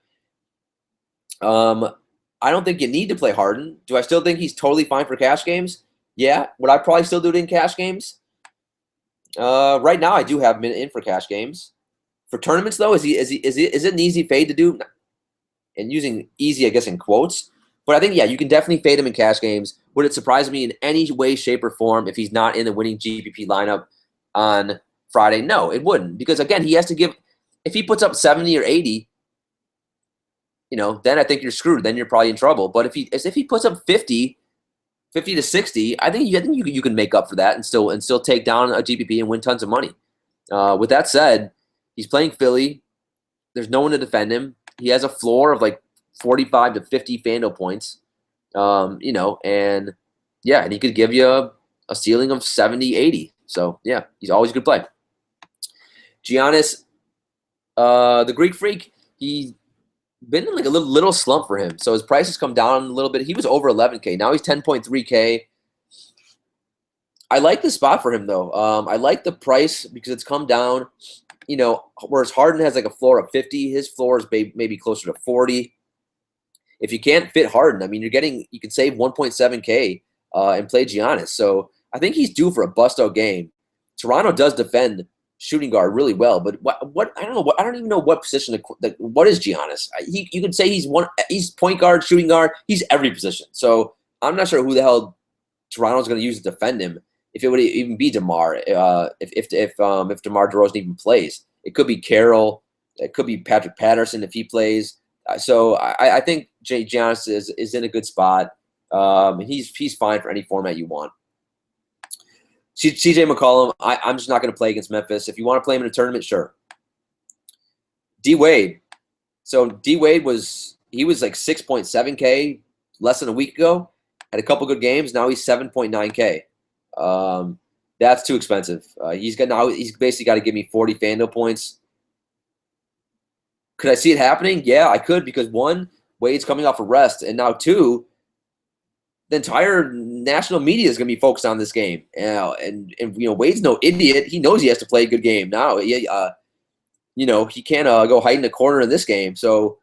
I don't think you need to play Harden. Do I still think he's totally fine for cash games? Yeah. Would I probably still do it in cash games? Right now I do have him in for cash games. For tournaments though, is it an easy fade to do? And using easy, I guess, in quotes. But I think, yeah, you can definitely fade him in cash games. Would it surprise me in any way, shape, or form if he's not in the winning GPP lineup on Friday? No, it wouldn't. Because, again, he has to give – if he puts up 70 or 80, then I think you're screwed. Then you're probably in trouble. But if he puts up 50 to 60, I think you can make up for that and still take down a GPP and win tons of money. With that said, he's playing Philly. There's no one to defend him. He has a floor of like 45 to 50 FanDuel points, and he could give you a ceiling of 70, 80. So, yeah, he's always a good play. Giannis, the Greek Freak, he's been in like a little slump for him. So his price has come down a little bit. He was over 11K. Now he's 10.3K. I like the spot for him, though. I like the price because it's come down. Whereas Harden has like a floor of 50, his floor is maybe closer to 40. If you can't fit Harden, I mean, you can save 1.7K and play Giannis. So I think he's due for a bust-out game. Toronto does defend shooting guard really well, but what I don't know. I don't even know what position. What is Giannis? You could say he's point guard, shooting guard. He's every position. So I'm not sure who the hell Toronto's going to use to defend him. If it would even be DeMar, if DeMar DeRozan even plays, it could be Carroll, it could be Patrick Patterson if he plays. So I think Giannis is in a good spot. He's fine for any format you want. CJ McCollum, I'm just not going to play against Memphis. If you want to play him in a tournament, sure. D Wade, so D Wade was like 6.7K less than a week ago. Had a couple good games. Now he's 7.9K. That's too expensive. He's basically got to give me 40 FanDuel points. Could I see it happening? Yeah, I could, because one, Wade's coming off a rest, and now two, the entire national media is going to be focused on this game. And Wade's no idiot. He knows he has to play a good game now. he can't go hide in the corner in this game. So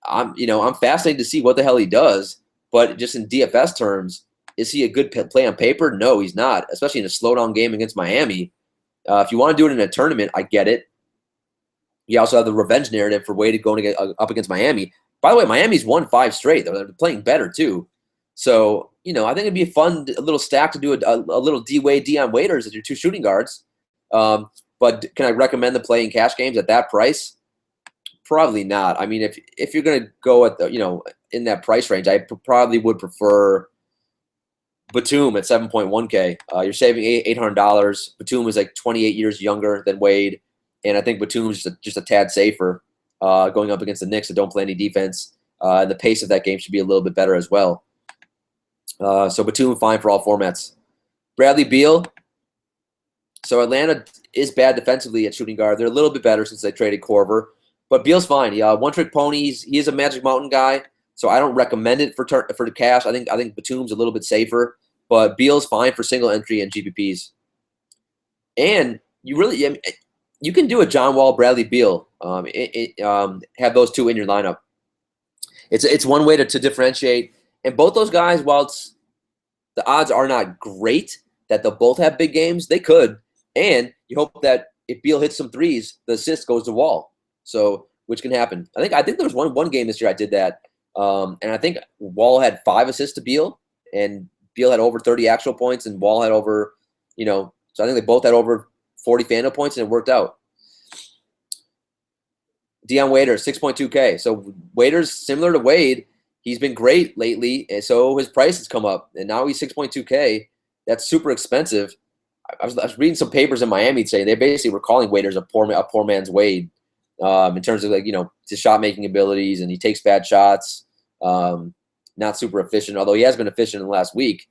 I'm fascinated to see what the hell he does. But just in DFS terms, is he a good play on paper? No, he's not, especially in a slowdown game against Miami. If you want to do it in a tournament, I get it. You also have the revenge narrative for Wade going up against Miami. By the way, Miami's won 5 straight. They're playing better, too. So, I think it'd be a little stack to do a little D-Wade, Deion Waiters as your 2 shooting guards. But can I recommend the play in cash games at that price? Probably not. I mean, if you're going to go at the, in that price range, I probably would prefer Batum at 7.1K. You're saving $800. Batum is like 28 years younger than Wade, and I think Batum's just a tad safer going up against the Knicks that don't play any defense. And the pace of that game should be a little bit better as well. So Batum, fine for all formats. Bradley Beal. So Atlanta is bad defensively at shooting guard. They're a little bit better since they traded Korver. But Beal's fine. One-trick ponies. He is a Magic Mountain guy, so I don't recommend it for the cash. I think Batum's a little bit safer, but Beal's fine for single entry and GPPs. And you can do a John Wall, Bradley Beal. Have those 2 in your lineup. It's one way to differentiate. And both those guys, while the odds are not great that they'll both have big games, they could. And you hope that if Beal hits some threes, the assist goes to Wall. So, which can happen. I think there was one game this year I did that, and I think Wall had 5 assists to Beal, and Beal had over 30 actual points, and Wall had over, so I think they both had over 40 Fanduel points, and it worked out. Deion Waiters, 6.2K. So Waiters, similar to Wade, he's been great lately, and so his price has come up, and now he's 6.2K. That's super expensive. I was reading some papers in Miami saying they basically were calling Waiters a poor man's Wade. In terms of his shot making abilities, and he takes bad shots, not super efficient. Although he has been efficient in the last week,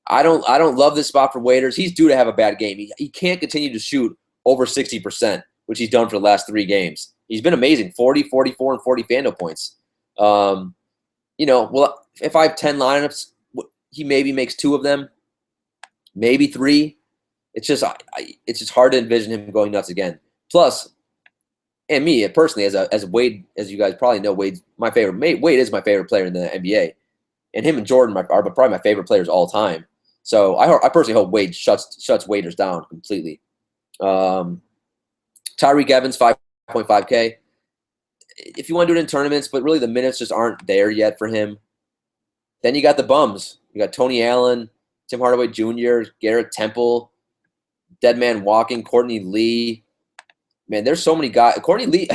I don't love this spot for Waiters. He's due to have a bad game. He can't continue to shoot over 60%, which he's done for the last 3 games. He's been amazing, 40, 44, and 40 Fanduel points. Well, if I have 10 lineups, he maybe makes 2 of them, maybe 3. It's just hard to envision him going nuts again. Plus. And me personally, as Wade, as you guys probably know, Wade's my favorite. Wade is my favorite player in the NBA, and him and Jordan are probably my favorite players all time. So I personally hope Wade shuts Waiters down completely. Tyreek Evans, 5.5K. If you want to do it in tournaments, but really the minutes just aren't there yet for him. Then you got the bums. You got Tony Allen, Tim Hardaway Jr., Garrett Temple, Deadman Walking, Courtney Lee. Man, there's so many guys. Courtney Lee,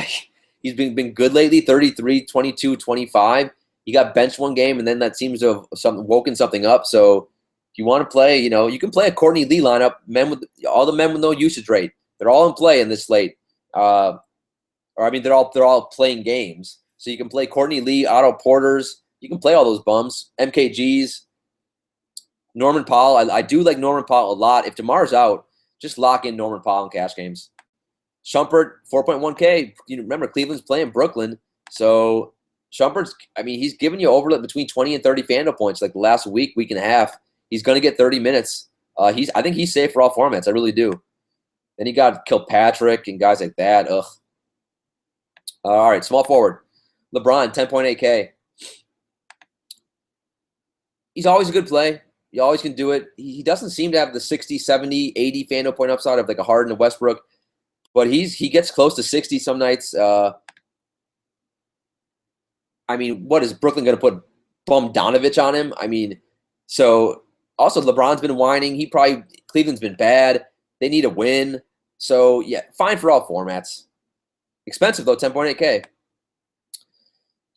he's been good lately, 33, 22, 25. He got benched one game, and then that seems to have woken something up. So if you want to play, you can play a Courtney Lee lineup, all the men with no usage rate. They're all in play in this slate. They're all playing games. So you can play Courtney Lee, Otto Porters. You can play all those bums, MKGs, Norman Powell. I do like Norman Powell a lot. If DeMar's out, just lock in Norman Powell in cash games. Shumpert, 4.1K. Remember, Cleveland's playing Brooklyn. So Shumpert's, he's giving you over between 20 and 30 Fanduel points like the last week and a half. He's going to get 30 minutes. I think he's safe for all formats. I really do. Then you got Kilpatrick and guys like that. Ugh. All right, small forward. LeBron, 10.8K. He's always a good play. You always can do it. He doesn't seem to have the 60, 70, 80 Fanduel point upside of like a Harden and Westbrook. But he gets close to 60 some nights. What is Brooklyn going to put Bogdanovich on him? So also LeBron's been whining. Cleveland's been bad. They need a win. So, yeah, fine for all formats. Expensive, though, 10.8K.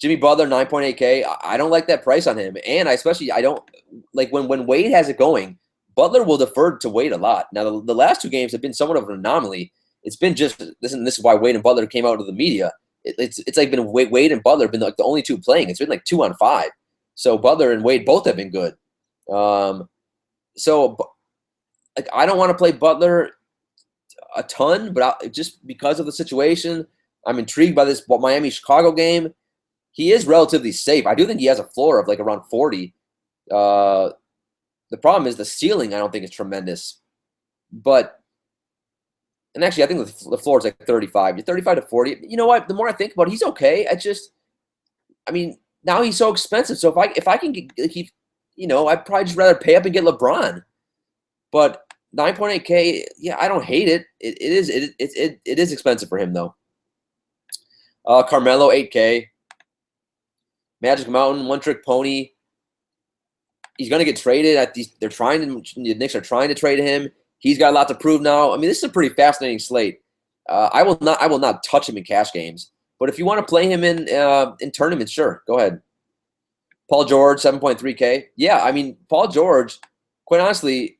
Jimmy Butler, 9.8K. I don't like that price on him. And I don't like when Wade has it going, Butler will defer to Wade a lot. Now, the last 2 games have been somewhat of an anomaly. It's been just this is why Wade and Butler came out of the media. It's like been Wade and Butler have been like the only 2 playing. It's been like 2 on 5. So Butler and Wade both have been good. So like I don't want to play Butler a ton, but just because of the situation, I'm intrigued by this Miami-Chicago game. He is relatively safe. I do think he has a floor of like around 40. The problem is the ceiling I don't think is tremendous. But And actually, I think the floor is like 35. You're 35 to 40. You know what? The more I think about it, he's okay. I mean, now he's so expensive. So if I can keep, I'd probably just rather pay up and get LeBron. But 9.8K, yeah, I don't hate it. It is expensive for him though. Carmelo 8K. Magic Mountain, one trick pony. He's gonna get traded the Knicks are trying to trade him. He's got a lot to prove now. I mean, this is a pretty fascinating slate. I will not touch him in cash games. But if you want to play him in tournaments, sure, go ahead. Paul George, 7.3K. Yeah, I mean, Paul George, quite honestly,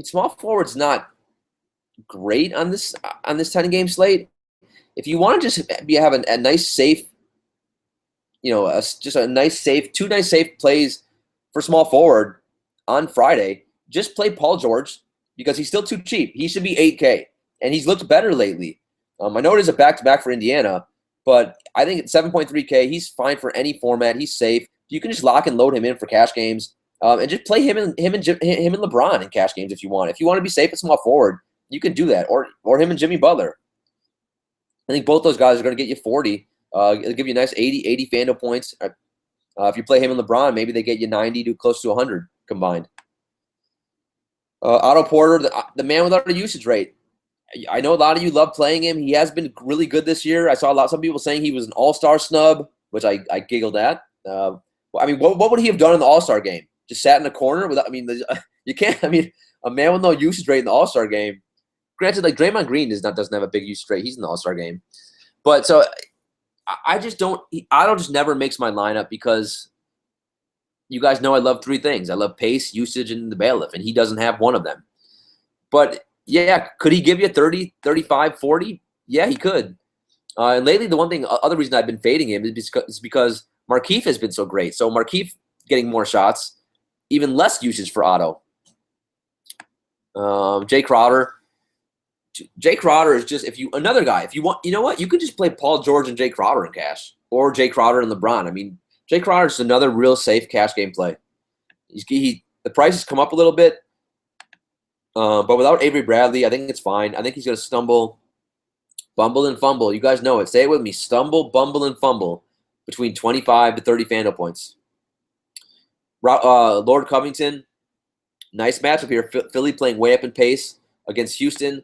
small forward's not great on this 10-game slate. If you want to just have a nice safe, just a nice safe, two nice safe plays for small forward on Friday, just play Paul George because he's still too cheap. He should be 8K, and he's looked better lately. I know it is a back-to-back for Indiana, but I think at 7.3K, he's fine for any format. He's safe. You can just lock and load him in for cash games, and just play him and LeBron in cash games if you want. If you want to be safe at small forward, you can do that, or him and Jimmy Butler. I think both those guys are going to get you 40. It'll give you a nice 80 FanDuel points. If you play him and LeBron, maybe they get you 90 to close to 100 combined. Otto Porter, the man without a usage rate. I know a lot of you love playing him. He has been really good this year. I saw some people saying he was an all-star snub, which I giggled at. I mean, what would he have done in the all-star game? Just sat in a corner? You can't. I mean, a man with no usage rate in the all-star game. Granted, like Draymond Green doesn't have a big usage rate. He's in the all-star game. But so I just don't – Otto just never makes my lineup because you guys know I love three things. I love pace, usage, and the bailiff, and he doesn't have one of them. But, yeah, could he give you 30, 35, 40? Yeah, he could. And lately, the other reason I've been fading him is because Markieff has been so great. So Markieff getting more shots, even less usage for Otto. Jay Crowder. Jay Crowder is just another guy. If you want, you know what? You could just play Paul George and Jay Crowder in cash, or Jay Crowder and LeBron. I mean, Jay Crowder is another real safe cash game play. The price has come up a little bit, but without Avery Bradley, I think it's fine. I think he's going to stumble, bumble, and fumble. You guys know it. Say it with me: stumble, bumble, and fumble between 25 to 30 FanDuel points. Lord Covington, nice matchup here. Philly playing way up in pace against Houston.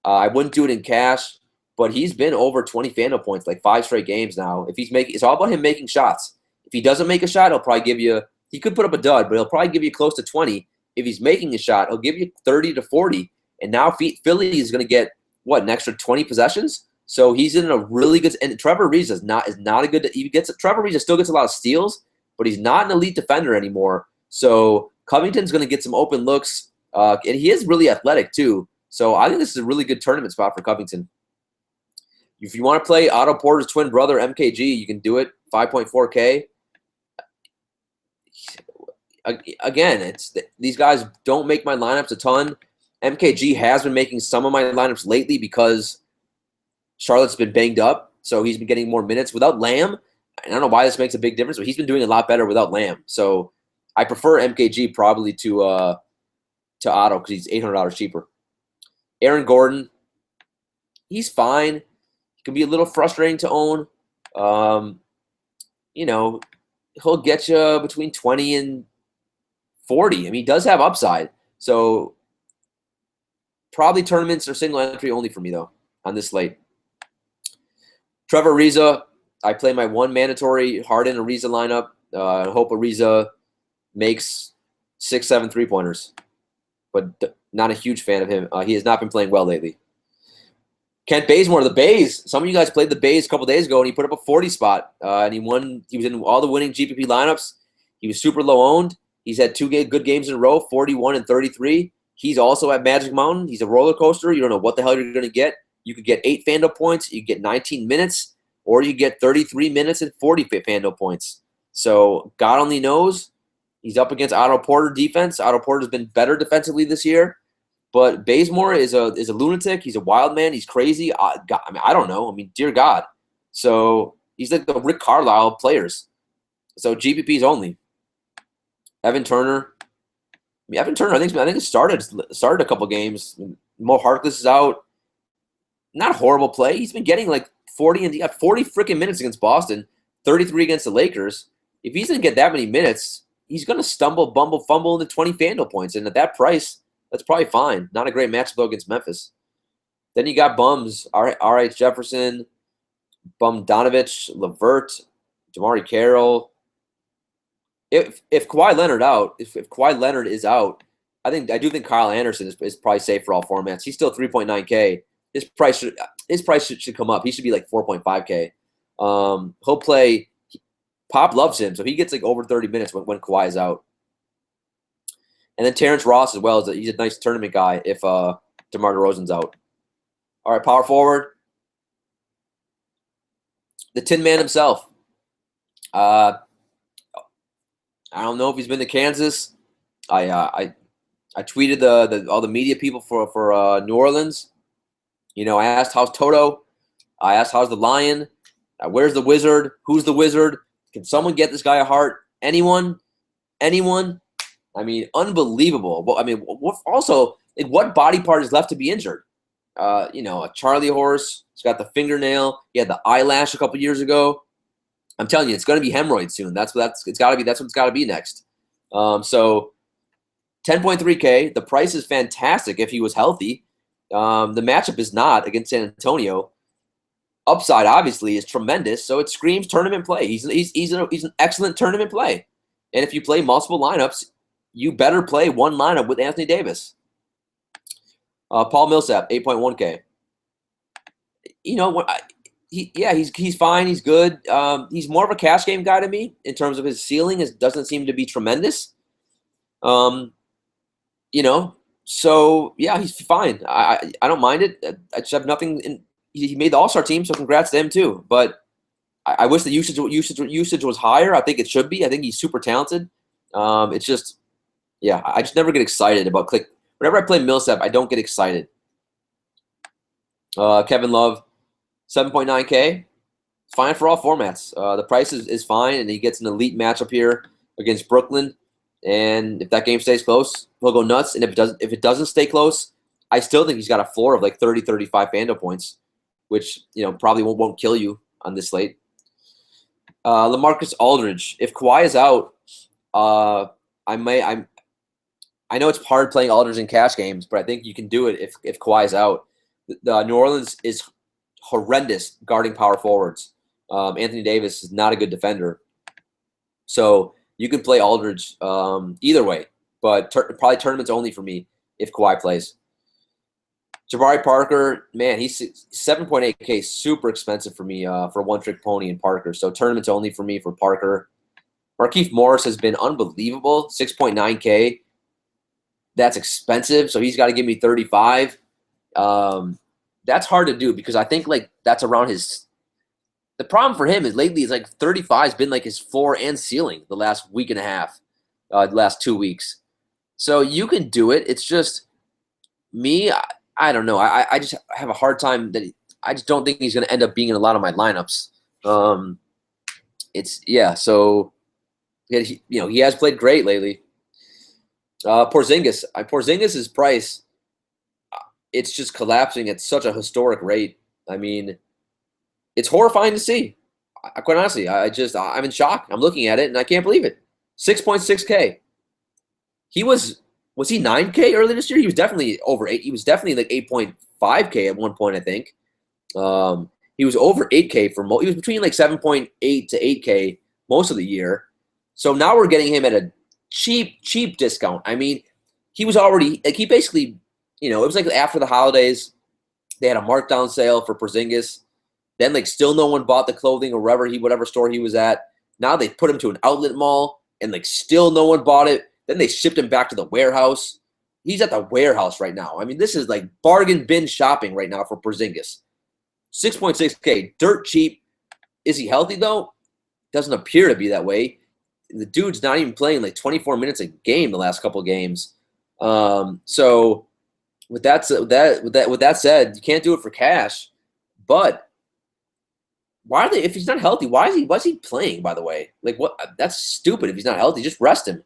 I wouldn't do it in cash, but he's been over 20 FanDuel points, like 5 straight games now. It's all about him making shots. If he doesn't make a shot, he'll probably give you – he could put up a dud, but he'll probably give you close to 20. If he's making a shot, he'll give you 30 to 40. And now Philly is going to get, an extra 20 possessions? So he's in a really good – and Trevor Ariza is not a good – Trevor Ariza still gets a lot of steals, but he's not an elite defender anymore. So Covington's going to get some open looks, and he is really athletic too. So I think this is a really good tournament spot for Covington. If you want to play Otto Porter's twin brother, MKG, you can do it, 5.4K. Again, these guys don't make my lineups a ton. MKG has been making some of my lineups lately because Charlotte's been banged up, so he's been getting more minutes. Without Lamb, I don't know why this makes a big difference, but he's been doing a lot better without Lamb. So I prefer MKG probably to Otto because he's $800 cheaper. Aaron Gordon, he's fine. He can be a little frustrating to own. He'll get you between 20 and 40. I mean, he does have upside. So probably tournaments are single entry only for me, though, on this slate. Trevor Ariza, I play my one mandatory Harden Ariza lineup. I hope Ariza makes 6-7 3-pointers. But not a huge fan of him. He has not been playing well lately. Kent Bazemore, the Bays. Some of you guys played the Bays a couple days ago, and he put up a 40 spot. And he won. He was in all the winning GPP lineups. He was super low owned. He's had 2 good games in a row, 41 and 33. He's also at Magic Mountain. He's a roller coaster. You don't know what the hell you're going to get. You could get 8 FanDuel points. You get 19 minutes, or you get 33 minutes and 40 FanDuel points. So God only knows. He's up against Otto Porter defense. Otto Porter's been better defensively this year. But Bazemore is a lunatic. He's a wild man. He's crazy. I don't know. I mean, dear God. So he's like the Rick Carlisle of players. So GPPs only. Evan Turner, mean, Evan Turner, I think it started a couple games. Mo Harkless is out. Not horrible play. He's been getting like 40 and he got 40 freaking minutes against Boston, 33 against the Lakers. If he's gonna get that many minutes, he's gonna stumble, bumble, fumble into 20 FanDuel points. And at that price, that's probably fine. Not a great matchup though against Memphis. Then you got bums, R.H. Jefferson, Donovich, Levert, Jamari Carroll. If Kawhi Leonard is out, I do think Kyle Anderson is probably safe for all formats. He's still 3.9K. His price should come up. He should be like 4.5K. He'll play. Pop loves him, so he gets like over 30 minutes when Kawhi is out. And then Terrence Ross as well. He's a nice tournament guy if DeMar DeRozan's out. All right, power forward. The Tin Man himself. I don't know if he's been to Kansas. I tweeted all the media people for New Orleans. You know, I asked how's Toto. I asked how's the Lion. Where's the Wizard? Who's the Wizard? Can someone get this guy a heart? Anyone? I mean, unbelievable. Well, I mean, also, like, what body part is left to be injured? You know, a Charlie horse. He's got the fingernail. He had the eyelash a couple years ago. I'm telling you, it's going to be hemorrhoids soon. That's what it's got to be next. So 10.3K. The price is fantastic if he was healthy. The matchup is not against San Antonio. Upside obviously is tremendous, so it screams tournament play. He's an excellent tournament play. And if you play multiple lineups, you better play one lineup with Anthony Davis. Paul Millsap, 8.1K. You know what? He's fine. He's good. He's more of a cash game guy to me in terms of his ceiling. It doesn't seem to be tremendous. You know, so yeah, he's fine. I don't mind it. I just have nothing. He made the All-Star team, so congrats to him too. But I wish the usage was higher. I think it should be. I think he's super talented. It's just, yeah, I just never get excited about click. Whenever I play Millsap, I don't get excited. Kevin Love, 7.9K. It's fine for all formats. The price is fine, and he gets an elite matchup here against Brooklyn. And if that game stays close, he'll go nuts. And if it doesn't stay close, I still think he's got a floor of like 30, 35 FanDuel points, which, you know, probably won't kill you on this slate. LaMarcus Aldridge. If Kawhi is out, I know it's hard playing Aldridge in cash games, but I think you can do it if Kawhi is out. New Orleans is horrendous guarding power forwards. Anthony Davis is not a good defender. So you can play Aldridge either way, but probably tournaments only for me if Kawhi plays. Jabari Parker, man, he's 7.8K, super expensive for me for one-trick pony in Parker. So tournaments only for me for Parker. Markieff Morris has been unbelievable, 6.9K. That's expensive, so he's got to give me 35. That's hard to do because I think like that's around his. The problem for him is lately is like 35 has been like his floor and ceiling the last week and a half, the last 2 weeks. So you can do it. It's just me. I don't know. I just have a hard time that I just don't think he's going to end up being in a lot of my lineups. So he has played great lately. Porzingis's price, it's just collapsing at such a historic rate. I mean, it's horrifying to see. Quite honestly, I'm in shock. I'm looking at it and I can't believe it. 6.6K. Was he 9K earlier this year? He was definitely over 8. He was definitely like 8.5K at one point, I think. He was over 8K for he was between like 7.8 to 8K most of the year. So now we're getting him at a cheap discount. I mean, he was already like he basically, you know, it was like after the holidays, they had a markdown sale for Porzingis. Then like still no one bought the clothing or whatever store he was at. Now they put him to an outlet mall and like still no one bought it. Then they shipped him back to the warehouse. He's at the warehouse right now. I mean, this is like bargain bin shopping right now for Porzingis. 6.6K, dirt cheap. Is he healthy though? Doesn't appear to be that way. The dude's not even playing like 24 minutes a game the last couple of games. So with that said, you can't do it for cash. But why are they? If he's not healthy, why is he playing? By the way, like what? That's stupid. If he's not healthy, just rest him.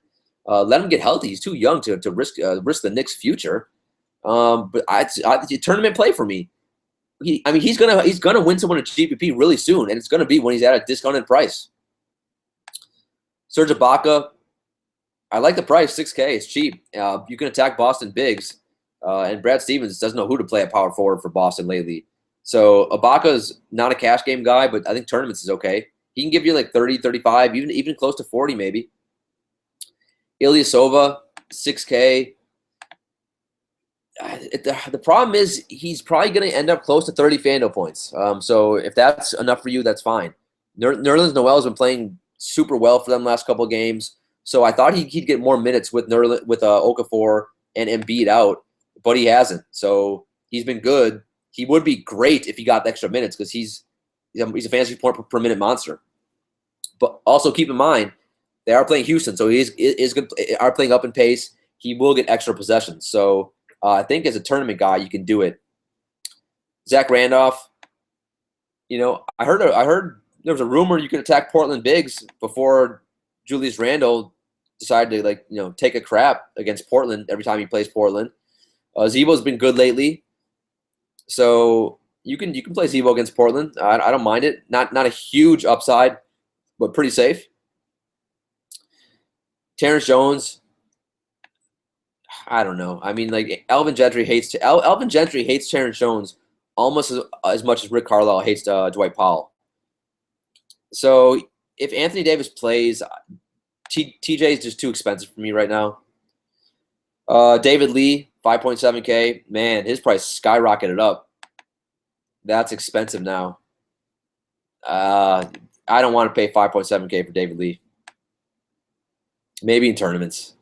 Let him get healthy. He's too young to risk the Knicks' future. But tournament play for me. He's gonna win someone at GPP really soon, and it's gonna be when he's at a discounted price. Serge Ibaka, I like the price, $6K. It's cheap. You can attack Boston bigs, and Brad Stevens doesn't know who to play at power forward for Boston lately. So Ibaka's not a cash game guy, but I think tournaments is okay. He can give you like 30, 35, even close to 40 maybe. Ilyasova, 6K. The problem is he's probably going to end up close to 30 FanDuel points. So if that's enough for you, that's fine. Nerlens Noel has been playing super well for them last couple of games. So I thought he'd get more minutes with Okafor and Embiid out, but he hasn't. So he's been good. He would be great if he got the extra minutes because he's a fantasy point per minute monster. But also keep in mind, they are playing Houston, so he is good. Are playing up in pace. He will get extra possessions. So I think as a tournament guy, you can do it. Zach Randolph, I heard there was a rumor you could attack Portland bigs before Julius Randle decided to take a crap against Portland every time he plays Portland. Zebo's been good lately, so you can play Zebo against Portland. I don't mind it. Not a huge upside, but pretty safe. Terrence Jones, I don't know. Alvin Gentry hates Terrence Jones almost as much as Rick Carlisle hates Dwight Powell. So if Anthony Davis plays, TJ is just too expensive for me right now. David Lee, 5.7K. Man, his price skyrocketed up. That's expensive now. I don't want to pay 5.7K for David Lee. Maybe in tournaments.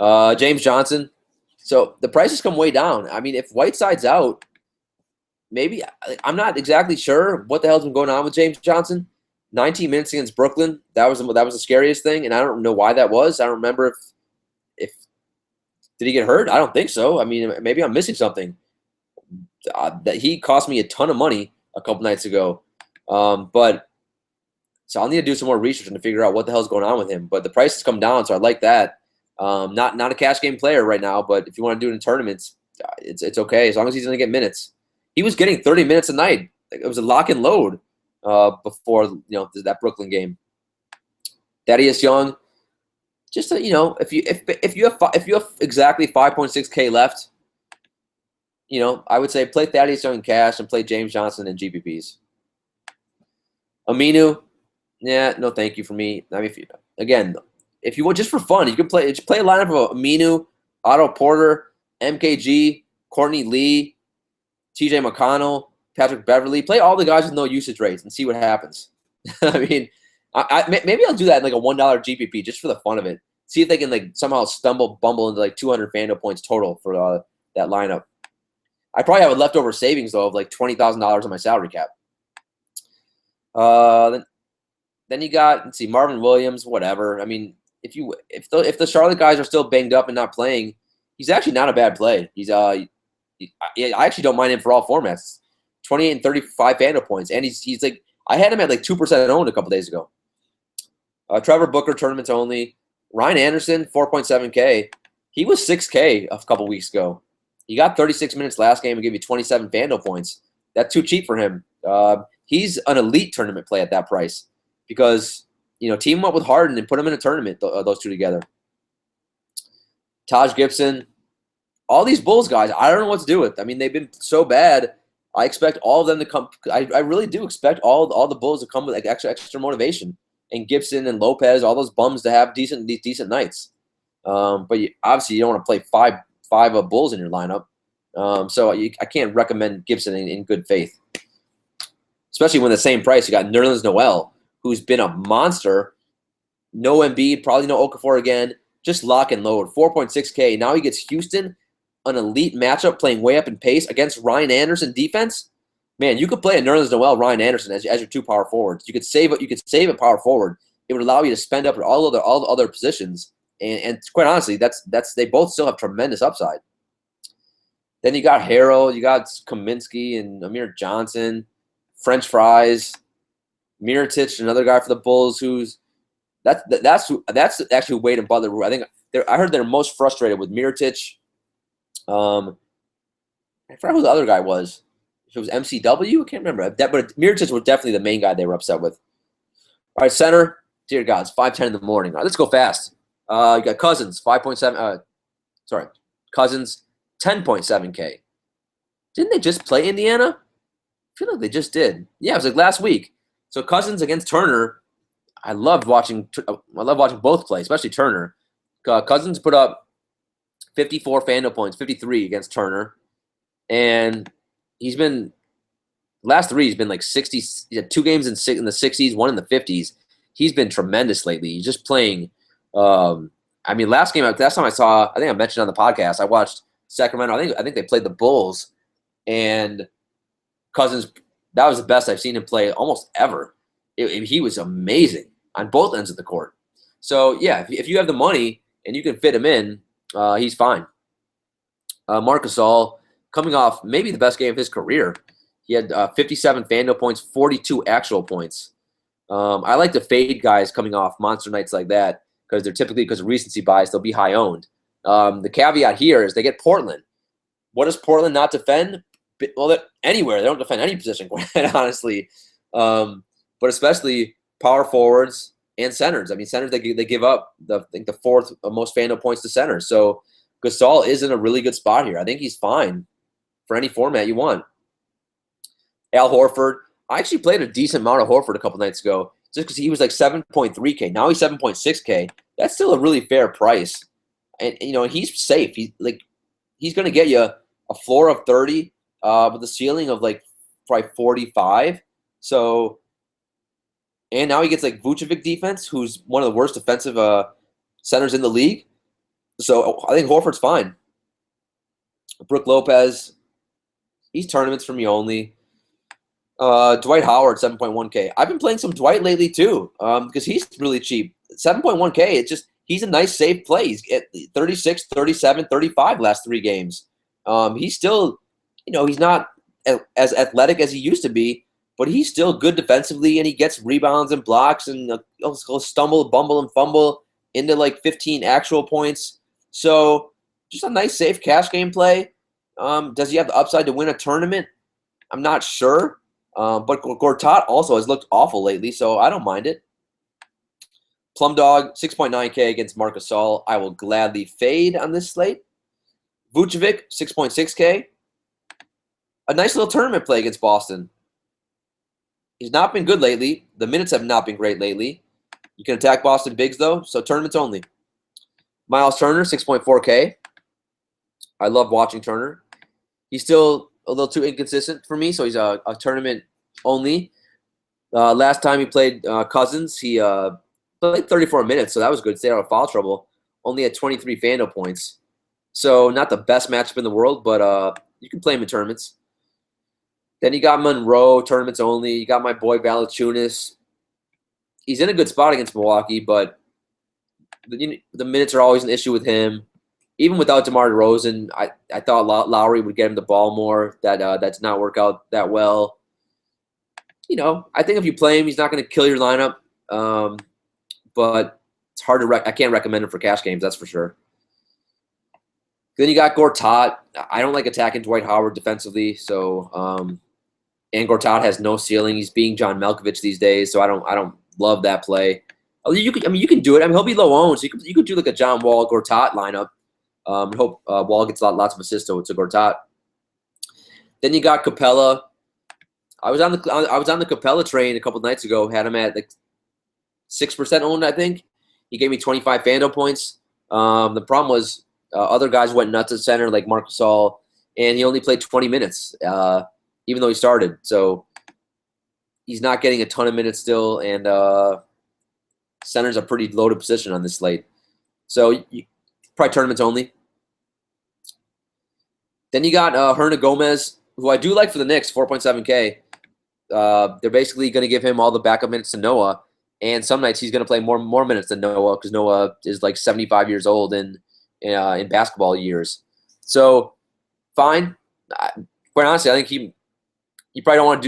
James Johnson. So the prices come way down. If Whiteside's out, maybe I'm not exactly sure what the hell's been going on with James Johnson. 19 minutes against Brooklyn. That was the scariest thing, and I don't know why that was. I don't remember if did he get hurt? I don't think so. Maybe I'm missing something. That he cost me a ton of money a couple nights ago. But so I'll need to do some more research and to figure out what the hell's going on with him. But the price has come down, so I like that. Not a cash game player right now, but if you want to do it in tournaments, it's okay as long as he's going to get minutes. He was getting 30 minutes a night. It was a lock and load before that Brooklyn game. Thaddeus Young, just if you have exactly 5.6K left, I would say play Thaddeus Young in cash and play James Johnson in GPPs. Aminu, yeah, no thank you for me. If you want just for fun, you can play a lineup of Aminu, Otto Porter, MKG, Courtney Lee, TJ McConnell, Patrick Beverly. Play all the guys with no usage rates and see what happens. Maybe I'll do that in a $1 GPP just for the fun of it. See if they can somehow bumble into 200 FanDuel points total for that lineup. I probably have a leftover savings though of $20,000 on my salary cap. Then you got, let's see, Marvin Williams, whatever. If the Charlotte guys are still banged up and not playing, he's actually not a bad play. I actually don't mind him for all formats. 28 and 35 FanDuel points, and he's I had him at 2% owned a couple days ago. Trevor Booker, tournaments only. Ryan Anderson, 4.7K. He was 6K a couple weeks ago. He got 36 minutes last game and gave you 27 FanDuel points. That's too cheap for him. He's an elite tournament play at that price because, team him up with Harden and put him in a tournament, those two together. Taj Gibson. All these Bulls guys, I don't know what to do with. They've been so bad. I expect all of them to come. I really do expect all the Bulls to come with extra motivation. And Gibson and Lopez, all those bums to have decent nights. But obviously you don't want to play five Bulls in your lineup. So I can't recommend Gibson in good faith. Especially when the same price. You got Nerlens Noel, who's been a monster. No Embiid, probably no Okafor again. Just lock and load. 4.6K. Now he gets Houston, an elite matchup playing way up in pace against Ryan Anderson defense. Man, you could play a Nerlens Noel, Ryan Anderson as your two power forwards. You could save a power forward. It would allow you to spend up at all the other positions. And quite honestly, they both still have tremendous upside. Then you got Harrell, you got Kaminsky and Amir Johnson, French Fries, Mirotic, another guy for the Bulls who's that's actually Wade and Butler. I think I heard they're most frustrated with Mirotic. I forgot who the other guy was. If it was MCW, I can't remember. But Mirotic was definitely the main guy they were upset with. All right, center. Dear God, it's 5:10 in the morning. All right, let's go fast. You got Cousins, 5.7. Cousins, 10.7K. Didn't they just play Indiana? I feel like they just did. Yeah, it was like last week. So Cousins against Turner. I loved watching both play, especially Turner. Cousins put up 54 FanDuel points, 53 against Turner, and he's been last three. He's been like 60. He had 2 games in the 60s, 1 in the 50s. He's been tremendous lately. He's just playing. Last time I saw, I think I mentioned on the podcast, I watched Sacramento. I think they played the Bulls, and Cousins. That was the best I've seen him play almost ever. He was amazing on both ends of the court. So yeah, if you have the money and you can fit him in, he's fine. Marc Gasol coming off maybe the best game of his career. He had 57 FanDuel points, 42 actual points. I like to fade guys coming off monster nights like that because they're typically, because of recency bias, they'll be high owned. The caveat here is they get Portland. What does Portland not defend? Well, anywhere. They don't defend any position, quite honestly. But especially power forwards and centers. I mean, centers, they give up, I think, the 4th most FanDuel points to centers. So Gasol is in a really good spot here. I think he's fine for any format you want. Al Horford. I actually played a decent amount of Horford a couple nights ago just because he was like 7.3K. Now he's 7.6K. That's still a really fair price. And, he's safe. He's going to get you a floor of 30 with a ceiling of like probably 45. So, and now he gets like Vucevic defense, who's one of the worst defensive centers in the league. So I think Horford's fine. Brook Lopez, he's tournaments for me only. Dwight Howard, 7.1K. I've been playing some Dwight lately too, because he's really cheap. 7.1K, he's a nice safe play. He's at 36, 37, 35 last 3 games. He's still, he's not as athletic as he used to be, but he's still good defensively, and he gets rebounds and blocks, and he'll stumble, bumble, and fumble into like 15 actual points. So just a nice safe cash game play. Does he have the upside to win a tournament? I'm not sure. But Gortat also has looked awful lately, so I don't mind it. Plum Dog, 6.9K against Marc Gasol. I will gladly fade on this slate. Vucevic, 6.6K. A nice little tournament play against Boston. He's not been good lately. The minutes have not been great lately. You can attack Boston bigs, though, so tournaments only. Miles Turner, 6.4K. I love watching Turner. He's still a little too inconsistent for me, so he's a tournament only. Last time he played Cousins, he played 34 minutes, so that was good. Stayed out of foul trouble. Only had 23 FanDuel points. So not the best matchup in the world, but you can play him in tournaments. Then you got Monroe, tournaments only. You got my boy Valanciunas. He's in a good spot against Milwaukee, but the minutes are always an issue with him. Even without DeMar DeRozan, I thought Lowry would get him the ball more. That did not work out that well. I think if you play him, he's not going to kill your lineup. But it's hard to I can't recommend him for cash games, that's for sure. Then you got Gortat. I don't like attacking Dwight Howard defensively, so and Gortat has no ceiling. He's being John Malkovich these days, so I don't love that play. You can do it. He'll be low owned, so you could do like a John Wall Gortat lineup. Hope Wall gets lots of assists to Gortat. Then you got Capella. I was on the Capella train a couple nights ago. Had him at like 6% owned, I think. He gave me 25 FanDuel points. The problem was other guys went nuts at center, like Marc Gasol, and he only played 20 minutes, even though he started. So he's not getting a ton of minutes still, and center's a pretty loaded position on this slate. So probably tournaments only. Then you got Hernan Gomez, who I do like for the Knicks, 4.7K. They're basically going to give him all the backup minutes to Noah, and some nights he's going to play more minutes than Noah because Noah is like 75 years old in basketball years. So fine. Quite honestly, I think you probably don't want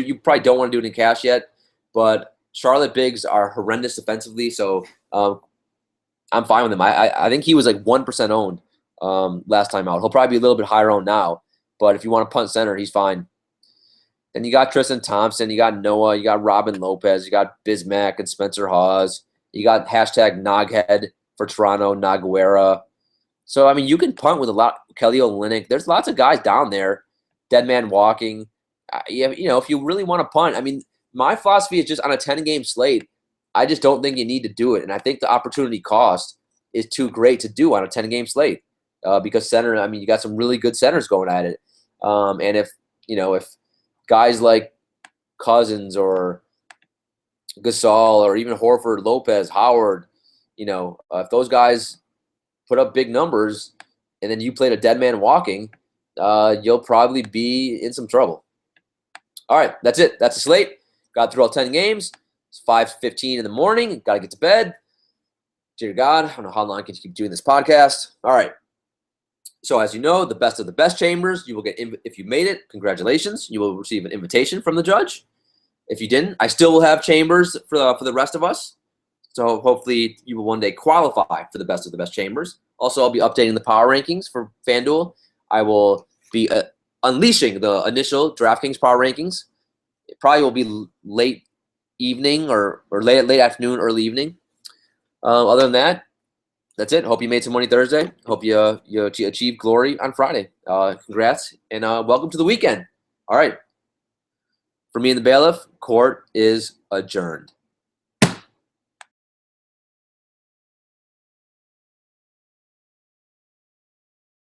to do it in cash yet, but Charlotte bigs are horrendous defensively, so I'm fine with him. I think he was like 1% owned last time out. He'll probably be a little bit higher owned now, but if you want to punt center, he's fine. Then you got Tristan Thompson, you got Noah, you got Robin Lopez, you got Bismack and Spencer Hawes, you got hashtag Noghead for Toronto, Noguera. So, I mean, you can punt with a lot. Kelly Olynyk. There's lots of guys down there. Dead man walking. You know, if you really want to punt, I mean, my philosophy is just on a 10-game slate, I just don't think you need to do it. And I think the opportunity cost is too great to do on a 10-game slate because center, I mean, you got some really good centers going at it. And if guys like Cousins or Gasol or even Horford, Lopez, Howard, if those guys put up big numbers and then you played a dead man walking, you'll probably be in some trouble. All right, that's it. That's the slate. Got through all 10 games. It's 5:15 in the morning. Got to get to bed. Dear God, I don't know how long I can keep doing this podcast. All right. So as you know, the best of the best chambers, you will get, if you made it, congratulations. You will receive an invitation from the judge. If you didn't, I still will have chambers for the rest of us. So hopefully you will one day qualify for the best of the best chambers. Also, I'll be updating the power rankings for FanDuel. I will be unleashing the initial DraftKings power rankings. It probably will be late evening or late afternoon, early evening. Other than that, that's it. Hope you made some money Thursday. Hope you achieve glory on Friday. Congrats, and welcome to the weekend. All right. For me and the bailiff, court is adjourned.